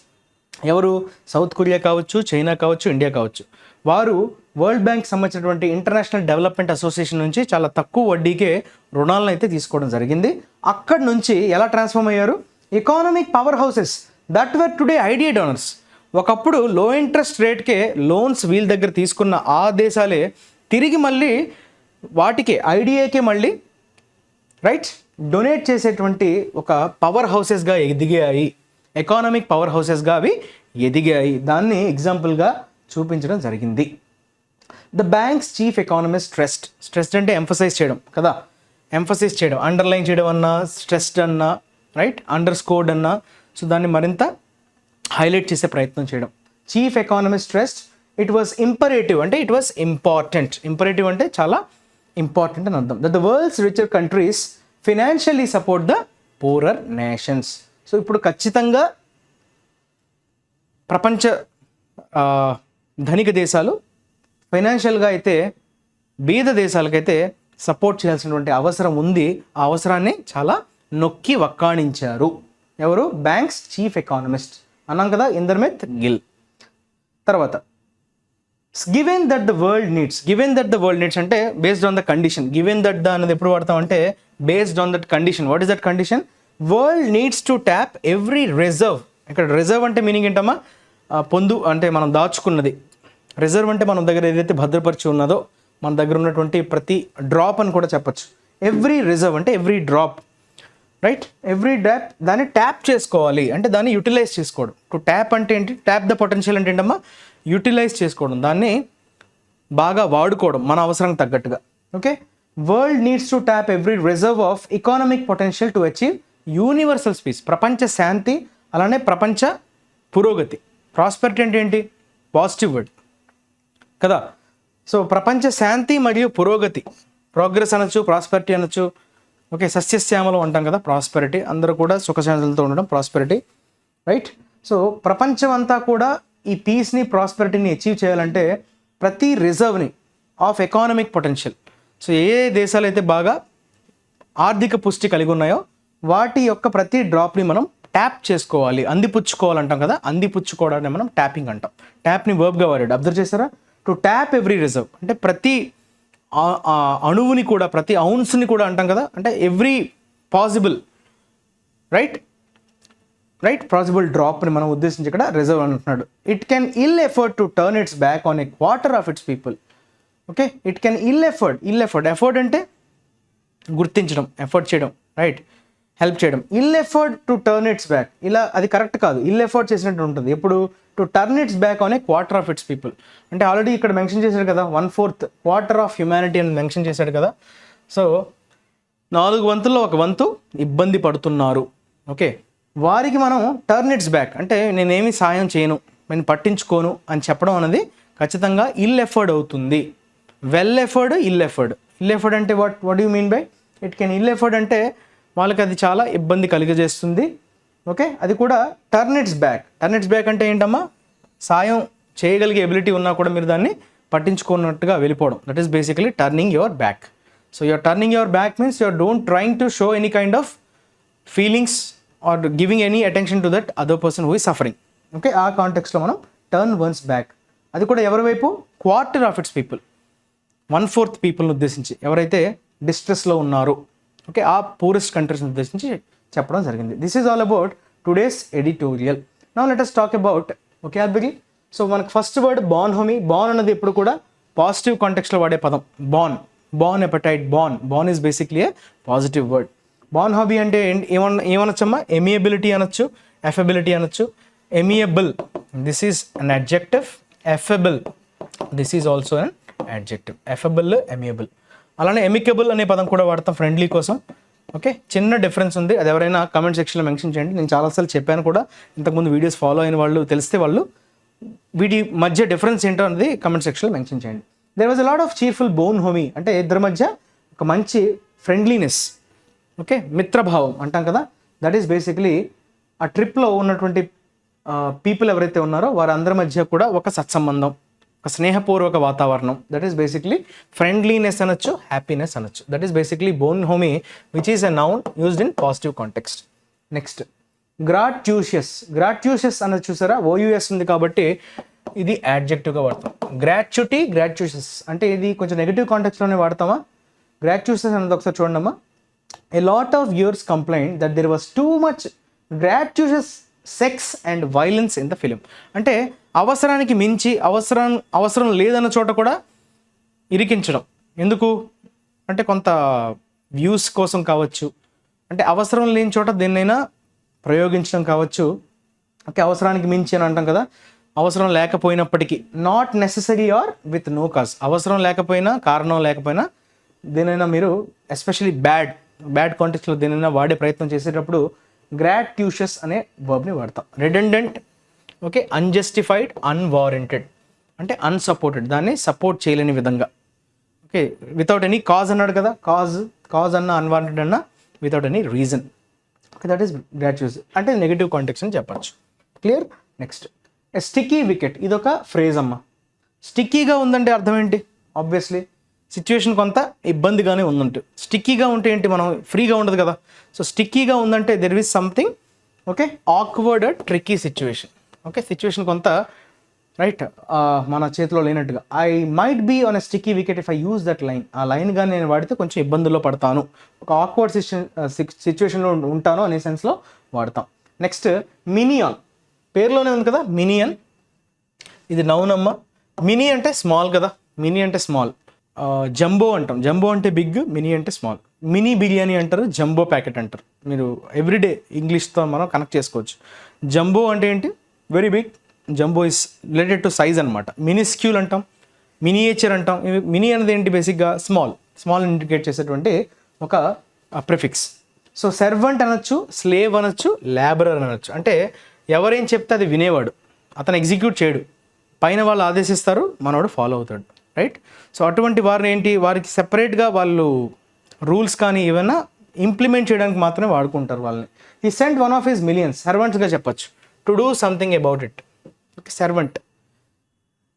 ఎవరు? సౌత్ కొరియా కావచ్చు, చైనా కావచ్చు, ఇండియా కావచ్చు. వారు వరల్డ్ బ్యాంక్ సంబంధించినటువంటి ఇంటర్నేషనల్ డెవలప్మెంట్ అసోసియేషన్ నుంచి చాలా తక్కువ వడ్డీకే రుణాలను అయితే తీసుకోవడం జరిగింది. అక్కడి నుంచి ఎలా ట్రాన్స్ఫార్మ్ అయ్యారు? Economic power houses that were today IDA donors. ఒకప్పుడు లో ఇంట్రెస్ట్ రేట్కే లోన్స్ వీళ్ళ దగ్గర తీసుకున్న ఆ దేశాలే తిరిగి మళ్ళీ వాటికే IDAకే మళ్ళీ రైట్ డొనేట్ చేసేటువంటి ఒక పవర్ హౌసెస్గా ఎదిగాయి. ఎకానమిక్ పవర్ హౌసెస్గా అవి ఎదిగాయి. దాన్ని ఎగ్జాంపుల్గా చూపించడం జరిగింది. The banks chief economist stressed అంటే ఎంఫసైజ్ చేయడం కదా, ఎంఫసైజ్ చేయడం, అండర్లైన్ చేయడం అన్నా, స్ట్రెస్డ్ అన్నా, రైట్, అండర్ స్కోర్డ్ అన్నా. సో దాన్ని మరింత హైలైట్ చేసే ప్రయత్నం చేయడం. Chief economist stressed it was imperative అంటే ఇట్ వాజ్ ఇంపార్టెంట్. ఇంపరేటివ్ అంటే చాలా ఇంపార్టెంట్ అని అర్థం. That the world's richer countries financially support the poorer nations. So ఇప్పుడు ఖచ్చితంగా ప్రపంచ ధనిక దేశాలు ఫైనాన్షియల్గా అయితే బీద దేశాలకైతే సపోర్ట్ చేయాల్సినటువంటి అవసరం ఉంది. ఆ అవసరాన్ని చాలా నొక్కి వక్కాణించారు. ఎవరు? బ్యాంక్స్ చీఫ్ ఎకానమిస్ట్ అన్నాం కదా, ఇందర్మిత్ గిల్. తర్వాత given that the world needs అంటే based on the condition. Given that the అనేది ఎప్పుడు వాడతాం అంటే based on that condition. What is that condition? World needs to tap every reserve. ఇక్కడ రిజర్వ్ అంటే మీనింగ్ ఏంటమ్మా? పొందు అంటే మనం దాచుకున్నది. రిజర్వ్ అంటే మన దగ్గర ఏదైతే భద్రపరిచి ఉన్నదో మన దగ్గర ఉన్నటువంటి ప్రతి డ్రాప్ అని కూడా చెప్పచ్చు. ఎవ్రీ రిజర్వ్ అంటే every drop, right, every drop దాన్ని ట్యాప్ చేసుకోవాలి అంటే దాన్ని యూటిలైజ్ చేసుకోవడం. టు ట్యాప్ అంటే ఏంటి? ట్యాప్ ద పొటెన్షియల్ అంటే ఏంటమ్మా? యూటిలైజ్ చేసుకోవడం, దాన్ని బాగా వాడుకోవడం మన అవసరానికి తగ్గట్టుగా. Okay, world needs to tap every reserve of economic potential to achieve universal piece. ప్రపంచ శాంతి అలానే ప్రపంచ పురోగతి. ప్రాస్పెరిటీ అంటే ఏంటి? పాజిటివ్ వర్డ్ కదా. సో ప్రపంచ శాంతి మరియు పురోగతి, ప్రోగ్రెస్ అనొచ్చు, ప్రాస్పెరిటీ అనొచ్చు. ఓకే, సస్యశ్యామలం అంటాం కదా ప్రాస్పెరిటీ, అందరూ కూడా సుఖశాంతులతో ఉండడం ప్రాస్పెరిటీ, రైట్. సో ప్రపంచం అంతా కూడా ఈ పీస్ని, ప్రాస్పెరిటీని అచీవ్ చేయాలంటే ప్రతి రిజర్వ్ని ఆఫ్ ఎకానమిక్ పొటెన్షియల్, సో ఏ దేశాలు అయితే బాగా ఆర్థిక పుష్టి కలిగి ఉన్నాయో వాటి యొక్క ప్రతి డ్రాప్ని మనం ట్యాప్ చేసుకోవాలి, అందిపుచ్చుకోవాలంటాం కదా. అందిపుచ్చుకోవడాన్ని మనం ట్యాపింగ్ అంటాం. ట్యాప్ని వర్బ్గా వాడాడు, అబ్జర్వ్ చేస్తారా? టు ట్యాప్ ఎవ్రీ రిజర్వ్ అంటే ప్రతి అణువుని కూడా, ప్రతి ఔన్స్ని కూడా అంటాం కదా, అంటే ఎవ్రీ పాసిబుల్, రైట్ పాసిబుల్ డ్రాప్ని మనం ఉద్దేశించి ఇక్కడ రిజర్వ్ అంటున్నాడు. It can ill afford to turn its back on a quarter of its people. Okay, it can ill afford అంటే గుర్తించడం, ఎఫర్ట్ చేయడం, రైట్, హెల్ప్ చేయడం. Ill afford to turn its back, ఇలా అది కరెక్ట్ కాదు. ఇల్ ఎఫర్ట్ చేసినట్టు ఉంటుంది. ఎప్పుడు? To turn its back on a quarter of its people అంటే ఆల్రెడీ ఇక్కడ మెన్షన్ చేశాడు కదా, 1/4 క్వార్టర్ ఆఫ్ హ్యుమానిటీ అని మెన్షన్ చేశాడు కదా. సో 4 వంతుల్లో 1 వంతు ఇబ్బంది పడుతున్నారు. ఓకే, వారికి మనం టర్న్ ఇట్స్ బ్యాక్ అంటే నేనేమి సాయం చేయను, నేను పట్టించుకోను అని చెప్పడం అనేది ఖచ్చితంగా ఇల్ ఎఫర్డ్ అవుతుంది. వెల్ ఎఫర్డ్, ఇల్ ఎఫర్డ్ అంటే what you mean by it can ill afford అంటే వాళ్ళకి అది చాలా ఇబ్బంది కలిగజేస్తుంది. ఓకే, అది కూడా టర్న్ ఇట్స్ బ్యాక్ అంటే ఏంటమ్మా? సాయం చేయగలిగే ఎబిలిటీ ఉన్నా కూడా మీరు దాన్ని పట్టించుకున్నట్టుగా వెళ్ళిపోవడం. That is basically turning your back. So your turning your back means your don't trying to show any kind of feelings or giving any attention to that other person who is suffering. Okay, ఆ కాంటెక్స్లో మనం turn once back, అది కూడా ఎవరి వైపు? Quarter of its people, 1/4 పీపుల్ని ఉద్దేశించి, ఎవరైతే డిస్ట్రెస్లో ఉన్నారో. ఓకే, ఆ పూరెస్ట్ కంట్రీస్ని ఉద్దేశించి చెప్పడం జరిగింది. This is all about today's editorial. Now let us talk about vocabulary. So మనకు ఫస్ట్ వర్డ్ బాన్హోమీ. బాన్ అన్నది ఎప్పుడు కూడా పాజిటివ్ కాంటెక్స్లో వాడే పదం. Bon appetite, bon is basically a positive word. Bonhomie అంటే ఏమనొచ్చమ్మా? ఎమియబిలిటీ అనొచ్చు, ఎఫెబిలిటీ అనొచ్చు. Amiable, this is an adjective. Affable, this is also an adjective. Affable, amiable. అలానే ఎమికబుల్ అనే పదం కూడా వాడతాం ఫ్రెండ్లీ కోసం. ఓకే, చిన్న డిఫరెన్స్ ఉంది, అది ఎవరైనా కామెంట్ సెక్షన్లో మెన్షన్ చేయండి. నేను చాలాసార్లు చెప్పాను కూడా, ఇంతకుముందు వీడియోస్ ఫాలో అయిన వాళ్ళు తెలిస్తే వాళ్ళు వీటి మధ్య డిఫరెన్స్ ఏంటో అనేది కామెంట్ సెక్షన్లో మెన్షన్ చేయండి. There was a lot of cheerful bonhomie అంటే ఇద్దరి మధ్య ఒక మంచి ఫ్రెండ్లీనెస్, ఓకే, మిత్రభావం అంటాం కదా. దట్ ఈస్ బేసికలీ ఆ ట్రిప్లో ఉన్నటువంటి పీపుల్ ఎవరైతే ఉన్నారో వారందరి మధ్య కూడా ఒక సత్సంబంధం, ఒక స్నేహపూర్వక వాతావరణం. దట్ ఈస్ బేసిక్లీ ఫ్రెండ్లీనెస్ అనొచ్చు, హ్యాపీనెస్ అనొచ్చు. That is basically bonhomie which is a noun used in positive context. Next gratuitous అన్నది చూసారా, ఓయూఎస్ ఉంది కాబట్టి ఇది యాడ్జెక్టివ్గా వాడతాం. గ్రాట్యుషియస్ అంటే ఇది కొంచెం నెగిటివ్ కాంటెక్స్లోనే వాడతామా. గ్రాట్యూషియస్ అన్నది ఒకసారి చూడండమ్మా. A lot of viewers complaint that there was too much gratuitous sex and violence in the film అంటే అవసరానికి మించి అవసరం లేదన్న చోట కూడా ఇరికించడం. ఎందుకు అంటే కొంత వ్యూస్ కోసం కావచ్చు, అంటే అవసరం లేని చోట దేన్నైనా ప్రయోగించడం కావచ్చు. ఓకే, అవసరానికి మించి అని అంటాం కదా, అవసరం లేకపోయినప్పటికీ, not necessary or with no cause, అవసరం లేకపోయినా కారణం లేకపోయినా దేనైనా మీరు ఎస్పెషలీ బ్యాడ్ కాంటెక్స్లో దేనైనా వాడే ప్రయత్నం చేసేటప్పుడు గ్రాట్యూషియస్ అనే వర్బ్ని వాడతాం. రెడెండెంట్, ఓకే, అన్జస్టిఫైడ్, అన్వారెంటెడ్ అంటే అన్సపోర్టెడ్, దాన్ని సపోర్ట్ చేయలేని విధంగా. ఓకే, వితౌట్ ఎనీ కాజ్ అన్నాడు కదా, కాజ్ అన్న, అన్వారెంటెడ్ అన్న without any reason. Okay, that is gratuitous అంటే నెగిటివ్ కాంటెక్స్ట్ అని చెప్పచ్చు. క్లియర్. నెక్స్ట్ స్టిక్కీ వికెట్, ఇదొక ఫ్రేజ్ అమ్మ. స్టిక్కీగా ఉందంటే అర్థం ఏంటి? ఆబ్వియస్లీ సిచ్యువేషన్ కొంత ఇబ్బందిగానే ఉందంటే. స్టిక్కీగా ఉంటే ఏంటి, మనం ఫ్రీగా ఉండదు కదా. సో స్టిక్కీగా ఉందంటే there is something, okay, awkward, tricky situation. Okay, situation కొంత రైట్ మన చేతిలో లేనట్టుగా. I might be on a sticky wicket if I use that line. ఆ లైన్ కానీ నేను వాడితే కొంచెం ఇబ్బందుల్లో పడతాను, ఒక ఆక్వర్డ్ సిచ్యువేషన్లో ఉంటాను అనే సెన్స్లో వాడతాం. నెక్స్ట్ మినియాన్, పేరులోనే ఉంది కదా మినియన్, ఇది నౌన్ అమ్మ. మినీ అంటే స్మాల్ కదా, మినీ అంటే స్మాల్. జంబో అంటాం, జంబో అంటే బిగ్, మినీ అంటే స్మాల్. మినీ బిర్యానీ అంటారు, జంబో ప్యాకెట్ అంటారు. మీరు ఎవ్రీడే ఇంగ్లీష్తో మనం కనెక్ట్ చేసుకోవచ్చు. జంబో అంటే ఏంటి? Very big. Jumbo is related to size అనమాట. మినిస్క్యూల్ అంటాం, మినియేచర్ అంటాం. మినీ అనేది ఏంటి? బేసిక్గా స్మాల్. స్మాల్ ఇండికేట్ చేసేటువంటి ఒక ప్రిఫిక్స్. సో సర్వెంట్ అనొచ్చు, స్లేవ్ అనొచ్చు, లేబరర్ అనొచ్చు. అంటే ఎవరేం చెప్తే అది వినేవాడు, అతను ఎగ్జిక్యూట్ చేయడు, పైన వాళ్ళు ఆదేశిస్తారు, మనవాడు ఫాలో అవుతాడు, రైట్? సో అటువంటి వారిని ఏంటి, వారికి సెపరేట్గా వాళ్ళు రూల్స్ కానీ ఏమైనా ఇంప్లిమెంట్ చేయడానికి మాత్రమే వాడుకుంటారు వాళ్ళని. He sent one of his minions, సర్వెంట్స్గా చెప్పచ్చు, to do something about it. Okay, servant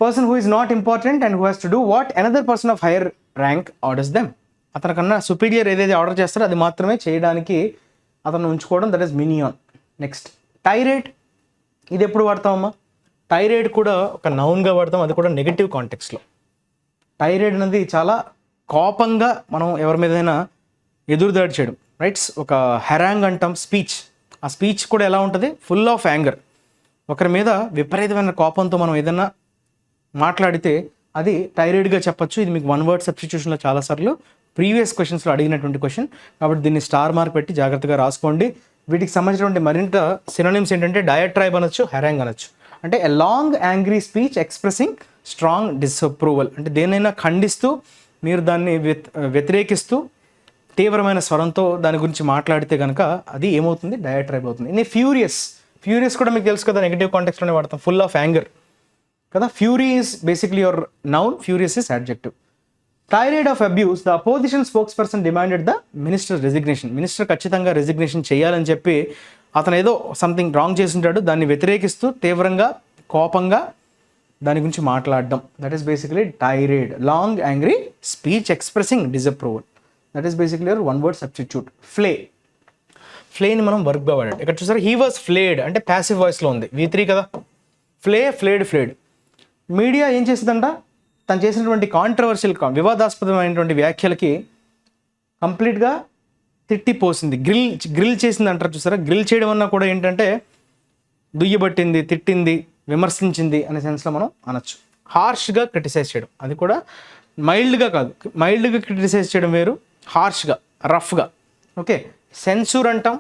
person who is not important and who has to do what another person of higher rank orders them. అతనికన్నా superior ఏదైతే order చేస్తారో అది మాత్రమే చేయడానికి అతను ఉంచుకోవడం, that is minion. Next tirade, ఇది ఎప్పుడు వాడతామమ్మా? టైరేట్ కూడా ఒక నౌన్గా వాడతాం, అది కూడా నెగిటివ్ కాంటెక్స్లో. టైరేట్ అనేది చాలా కోపంగా మనం ఎవరి మీదైనా ఎదురుదాడి చేయడం, రైట్స్. ఒక హెరాంగ్ అంటాం, స్పీచ్. ఆ స్పీచ్ కూడా ఎలా ఉంటుంది? Full of anger. ఒకరి మీద విపరీతమైన కోపంతో మనం ఏదైనా మాట్లాడితే అది టైరేట్గా చెప్పచ్చు. ఇది మీకు వన్ వర్డ్ సబ్స్టిట్యూషన్లో చాలాసార్లు ప్రీవియస్ క్వశ్చన్స్లో అడిగినటువంటి క్వశ్చన్, కాబట్టి దీన్ని స్టార్ మార్క్ పెట్టి జాగ్రత్తగా రాసుకోండి. వీటికి సంబంధించినటువంటి మరింత సినోనిమ్స్ ఏంటంటే డయాట్రైబ్ అనొచ్చు, హెరాంగ్ అనొచ్చు. అంటే a long angry speech expressing strong disapproval. అంటే దేనైనా ఖండిస్తూ మీరు దాన్ని వ్యతిరేకిస్తూ తీవ్రమైన స్వరంతో దాని గురించి మాట్లాడితే కనుక అది ఏమవుతుంది? డయాట్రైబ్ అవుతుంది. ఇన్ని ఫ్యూరియస్, ఫ్యూరియస్ కూడా మీకు తెలుసు కదా, నెగిటివ్ కాంటెక్స్లోనే వాడతాం, ఫుల్ ఆఫ్ యాంగర్ కదా. Fury is basically your noun, furious is adjective. tirade of abuse, the opposition spokesperson demanded the minister's resignation. Minister ఖచ్చితంగా రెసిగ్నేషన్ చేయాలని చెప్పి అతను ఏదో సంథింగ్ రాంగ్ చేసింటాడు, దాన్ని వ్యతిరేకిస్తూ తీవ్రంగా కోపంగా దాని గురించి మాట్లాడడం, that is basically tirade. Long angry speech expressing disapproval, that is basically one word substitute. ఫ్లేని మనం వర్క్గా వాడాడు. ఇక్కడ చూసారు, హీ వాజ్ ఫ్లేడ్ అంటే ప్యాసివ్ వాయిస్లో ఉంది, V3 కదా. ఫ్లేడ్. మీడియా ఏం చేసిందంట, తను చేసినటువంటి కాంట్రవర్షియల్, వివాదాస్పదమైనటువంటి వ్యాఖ్యలకి కంప్లీట్గా తిట్టిపోసింది, గ్రిల్ చేసింది అంటారు చూసారా. గ్రిల్ చేయడం అన్నా కూడా ఏంటంటే దుయ్యబట్టింది, తిట్టింది, విమర్శించింది అనే సెన్స్లో మనం అనొచ్చు. హార్ష్గా క్రిటిసైజ్ చేయడం, అది కూడా మైల్డ్గా కాదు, మైల్డ్గా క్రిటిసైజ్ చేయడం వేరు, హార్ష్గా, రఫ్గా. ఓకే, సెన్సూర్ అంటాం,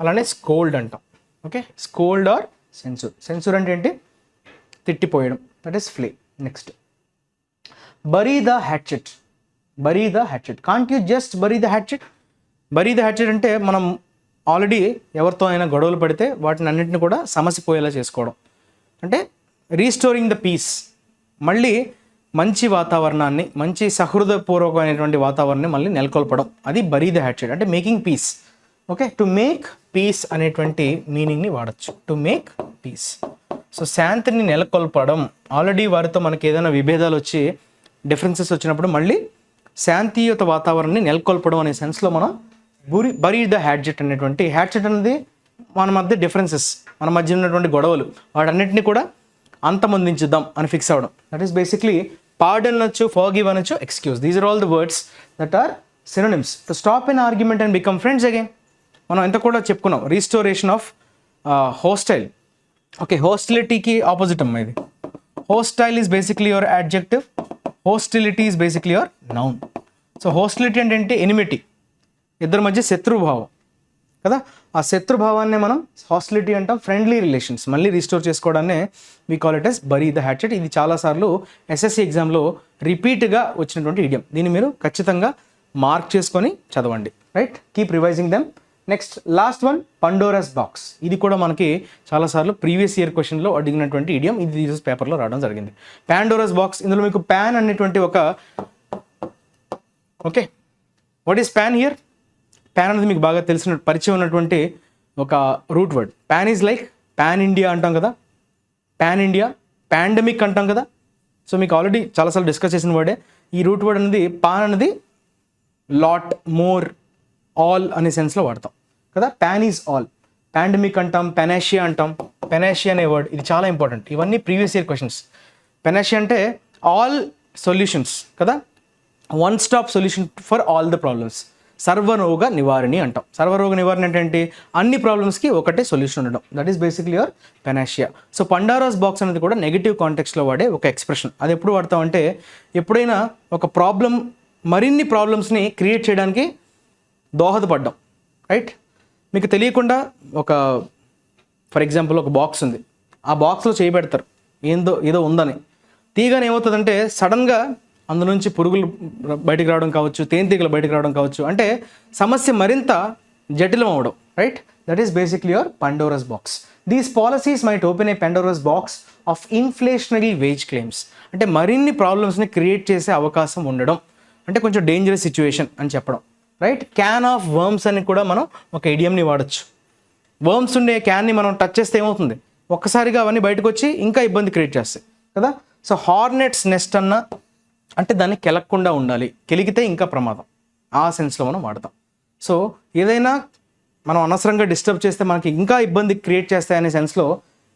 అలానే స్కోల్డ్ అంటాం. ఓకే, స్కోల్డ్ ఆర్ సెన్సూర్ అంటే ఏంటి? తిట్టిపోయడం, that is flay. Next, bury the hatchet. Can't you just bury the hatchet? అంటే మనం ఆల్రెడీ ఎవరితో అయినా గొడవలు పడితే వాటిని అన్నింటిని కూడా సమసిపోయేలా చేసుకోవడం, అంటే రీస్టోరింగ్ ద పీస్. మళ్ళీ మంచి వాతావరణాన్ని, మంచి సహృదయపూర్వకమైనటువంటి వాతావరణాన్ని మళ్ళీ నెలకొల్పడం, అది బరీ ద హ్యాట్షెట్ అంటే making peace. Okay, to make peace అనేటువంటి మీనింగ్ని వాడచ్చు, టు మేక్ పీస్. సో శాంతిని నెలకొల్పడం, ఆల్రెడీ వారితో మనకి ఏదైనా విభేదాలు వచ్చి డిఫరెన్సెస్ వచ్చినప్పుడు మళ్ళీ శాంతియుత వాతావరణాన్ని నెలకొల్పడం అనే సెన్స్లో మనం బరీ ద హ్యాట్జెట్ అనేటువంటి, హ్యాట్జెట్ అనేది మన మధ్య డిఫరెన్సెస్, మన మధ్య ఉన్నటువంటి గొడవలు, వాటన్నిటిని కూడా అంతమొందించుద్దాం అని ఫిక్స్ అవ్వడం. దట్ ఈస్ బేసిక్లీ పార్డన్ అనొచ్చు, ఫర్గివ్ అనొచ్చు, excuse. These are all the words that are synonyms. To stop an argument and become friends again. మనం ఎంత కూడా చెప్పుకున్నాం, రీస్టోరేషన్ ఆఫ్ హోస్టైల్. ఓకే, హోస్టిలిటీకి ఆపోజిట్ అమ్మా ఇది. Hostile is basically your adjective, hostility is basically your noun. So hostility అంటే ఏంటి? Enmity, ఇద్దరి మధ్య శత్రుభావం కదా. ఆ శత్రుభావాన్ని మనం హాస్టిలిటీ అంటాం. ఫ్రెండ్లీ రిలేషన్స్ మళ్ళీ రీస్టోర్ చేసుకోవడాన్ని we call it as bury the hatchet. ఇది చాలాసార్లు SSC ఎగ్జామ్లో రిపీట్గా వచ్చినటువంటి ఇడియం. దీన్ని మీరు ఖచ్చితంగా మార్క్ చేసుకొని చదవండి, right? Keep revising them. Next last one, Pandora's box. ఇది కూడా మనకి చాలాసార్లు ప్రీవియస్ ఇయర్ క్వశ్చన్లో అడిగినటువంటి ఇడియం. ఇది ఈరోజు పేపర్లో రావడం జరిగింది. పాండోరాస్ బాక్స్, ఇందులో మీకు ప్యాన్ అనేటువంటి ఒక, okay, what is pan here? Pan అనేది మీకు బాగా తెలిసిన పరిచయం ఉన్నటువంటి ఒక root word. Pan is like pan India అంటాం కదా, పాన్ ఇండియా, పాండమిక్ అంటాం కదా. సో మీకు ఆల్రెడీ చాలాసార్లు డిస్కస్ చేసిన వర్డే. ఈ రూట్ వర్డ్ అనేది పాన్ అనేది లాట్, మోర్, ఆల్ అనే సెన్స్లో వాడతాం కదా. Pan is all. పాండమిక్ అంటాం, పెనాషియా అంటాం. పెనాషియా అనే వర్డ్ ఇది చాలా ఇంపార్టెంట్. ఇవన్నీ ప్రీవియస్ ఇయర్ క్వశ్చన్స్. పెనాషియా అంటే ఆల్ సొల్యూషన్స్ కదా, one stop solution for all the problems. సర్వరోగ నివారణి అంటాం. సర్వరోగ నివారణ అంటే ఏంటి? అన్ని ప్రాబ్లమ్స్కి ఒకటే సొల్యూషన్ ఉండడం. That is basically your panacea. So Pandora's box అనేది కూడా నెగిటివ్ కాంటెక్స్లో వాడే ఒక ఎక్స్ప్రెషన్. అది ఎప్పుడు వాడతామంటే ఎప్పుడైనా ఒక ప్రాబ్లం మరిన్ని ప్రాబ్లమ్స్ని క్రియేట్ చేయడానికి దోహదపడ్డం, రైట్? మీకు తెలియకుండా ఒక, ఫర్ ఎగ్జాంపుల్, ఒక బాక్స్ ఉంది, ఆ బాక్స్లో చేయబెడతారు ఏదో ఉందని. తీయగానే ఏమవుతుందంటే సడన్గా అందు నుంచి పురుగులు బయటికి రావడం కావచ్చు, తేనెటీగలు బయటికి రావడం కావచ్చు, అంటే సమస్య మరింత జటిలం అవడం, right? That is basically your Pandora's box. These policies might open a Pandora's box of inflationary wage claims. అంటే మరిన్ని ప్రాబ్లమ్స్ని క్రియేట్ చేసే అవకాశం ఉండడం, అంటే కొంచెం డేంజరస్ సిచ్యువేషన్ అని చెప్పడం, రైట్? క్యాన్ ఆఫ్ వర్మ్స్ అని కూడా మనం ఒక ఇడియంని వాడచ్చు. వర్మ్స్ ఉండే క్యాన్ని మనం టచ్ చేస్తే ఏమవుతుంది, ఒక్కసారిగా అవన్నీ బయటకు వచ్చి ఇంకా ఇబ్బంది క్రియేట్ చేస్తాయి కదా. సో హార్నెట్స్ నెస్ట్ అన్న అంటే దాన్ని కెలక్కుండా ఉండాలి, కెలిగితే ఇంకా ప్రమాదం, ఆ సెన్స్లో మనం వాడతాం. సో ఏదైనా మనం అనవసరంగా డిస్టర్బ్ చేస్తే మనకి ఇంకా ఇబ్బంది క్రియేట్ చేస్తాయనే సెన్స్లో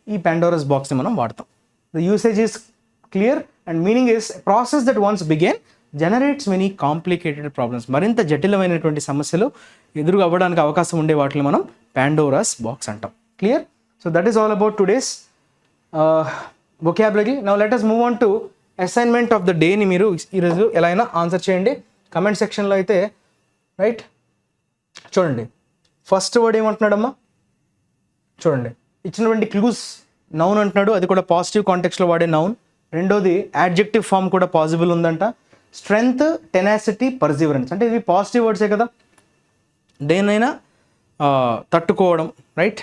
ఈ పండోరస్ బాక్స్ని మనం వాడతాం. The usage is clear and meaning is process that once began generates many complicated problems. మరింత జటిలమైనటువంటి సమస్యలు ఎదురు అవ్వడానికి అవకాశం ఉండే వాటిని మనం పండోరస్ బాక్స్ అంటాం. Clear? So that is all about today's vocabulary. Now let us move on to assignment of the డేని మీరు ఈరోజు ఎలా అయినా ఆన్సర్ చేయండి కమెంట్ సెక్షన్లో అయితే, రైట్? చూడండి, ఫస్ట్ వర్డ్ ఏమంటున్నాడమ్మా, చూడండి ఇచ్చినటువంటి క్లూస్ నౌన్ అంటున్నాడు, అది కూడా పాజిటివ్ కాంటెక్స్లో వాడే నౌన్. రెండోది యాడ్జెక్టివ్ ఫామ్ కూడా పాసిబుల్ ఉందంట. స్ట్రెంగ్త్, టెనాసిటీ, పర్సివరెన్స్, అంటే ఇవి పాజిటివ్ వర్డ్సే కదా. దేనైనా తట్టుకోవడం, రైట్?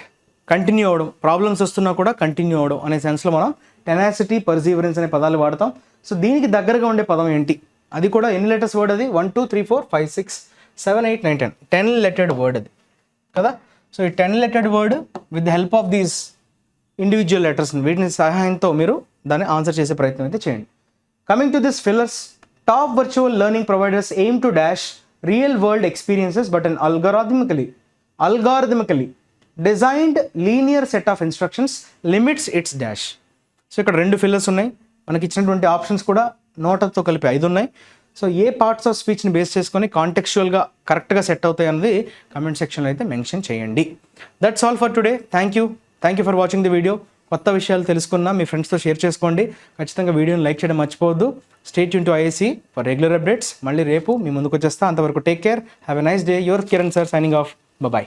కంటిన్యూ అవ్వడం, ప్రాబ్లమ్స్ వస్తున్నా కూడా కంటిన్యూ అవ్వడం అనే సెన్స్లో మనం టెనాసిటీ, పర్సివరెన్స్ అనే పదాలు వాడతాం. సో దీనికి దగ్గరగా ఉండే పదం ఏంటి, అది కూడా ఎన్ని లెటర్స్ వర్డ్ అది, 1 2 3 4 5 6 7 8 9 10 10 లెటర్డ్ వర్డ్ అది కదా. సో ఈ 10 lettered word with the help of these individual letters, వీటిని సహాయంతో మీరు దాన్ని ఆన్సర్ చేసే ప్రయత్నం అయితే చేయండి. Coming to this fillers, top virtual learning providers aim to dash real world experiences but an algorithmically designed linear set of instructions limits its dash. So ఇక్కడ 2 fillers ఉన్నాయి, మనకి ఇచ్చినటువంటి ఆప్షన్స్ కూడా నోటతో కలిపి 5 ఉన్నాయి. సో ఏ పార్ట్స్ ఆఫ్ స్పీచ్ని బేస్ చేసుకొని కాంటెక్చువల్గా కరెక్ట్గా సెట్ అవుతాయి అన్నది కమెంట్ సెక్షన్లో అయితే మెన్షన్ చేయండి. That's all for today. Thank you for watching the video. కొత్త విషయాలు తెలుసుకున్నా మీ ఫ్రెండ్స్తో షేర్ చేసుకోండి. ఖచ్చితంగా వీడియోని లైక్ చేయడం మర్చిపోవద్దు. Stay tune to IAC for regular updates. మళ్ళీ రేపు మీ ముందుకు వచ్చేస్తా. అంతవరకు take care, have a nice day. Your Kiran sir signing off. Bye.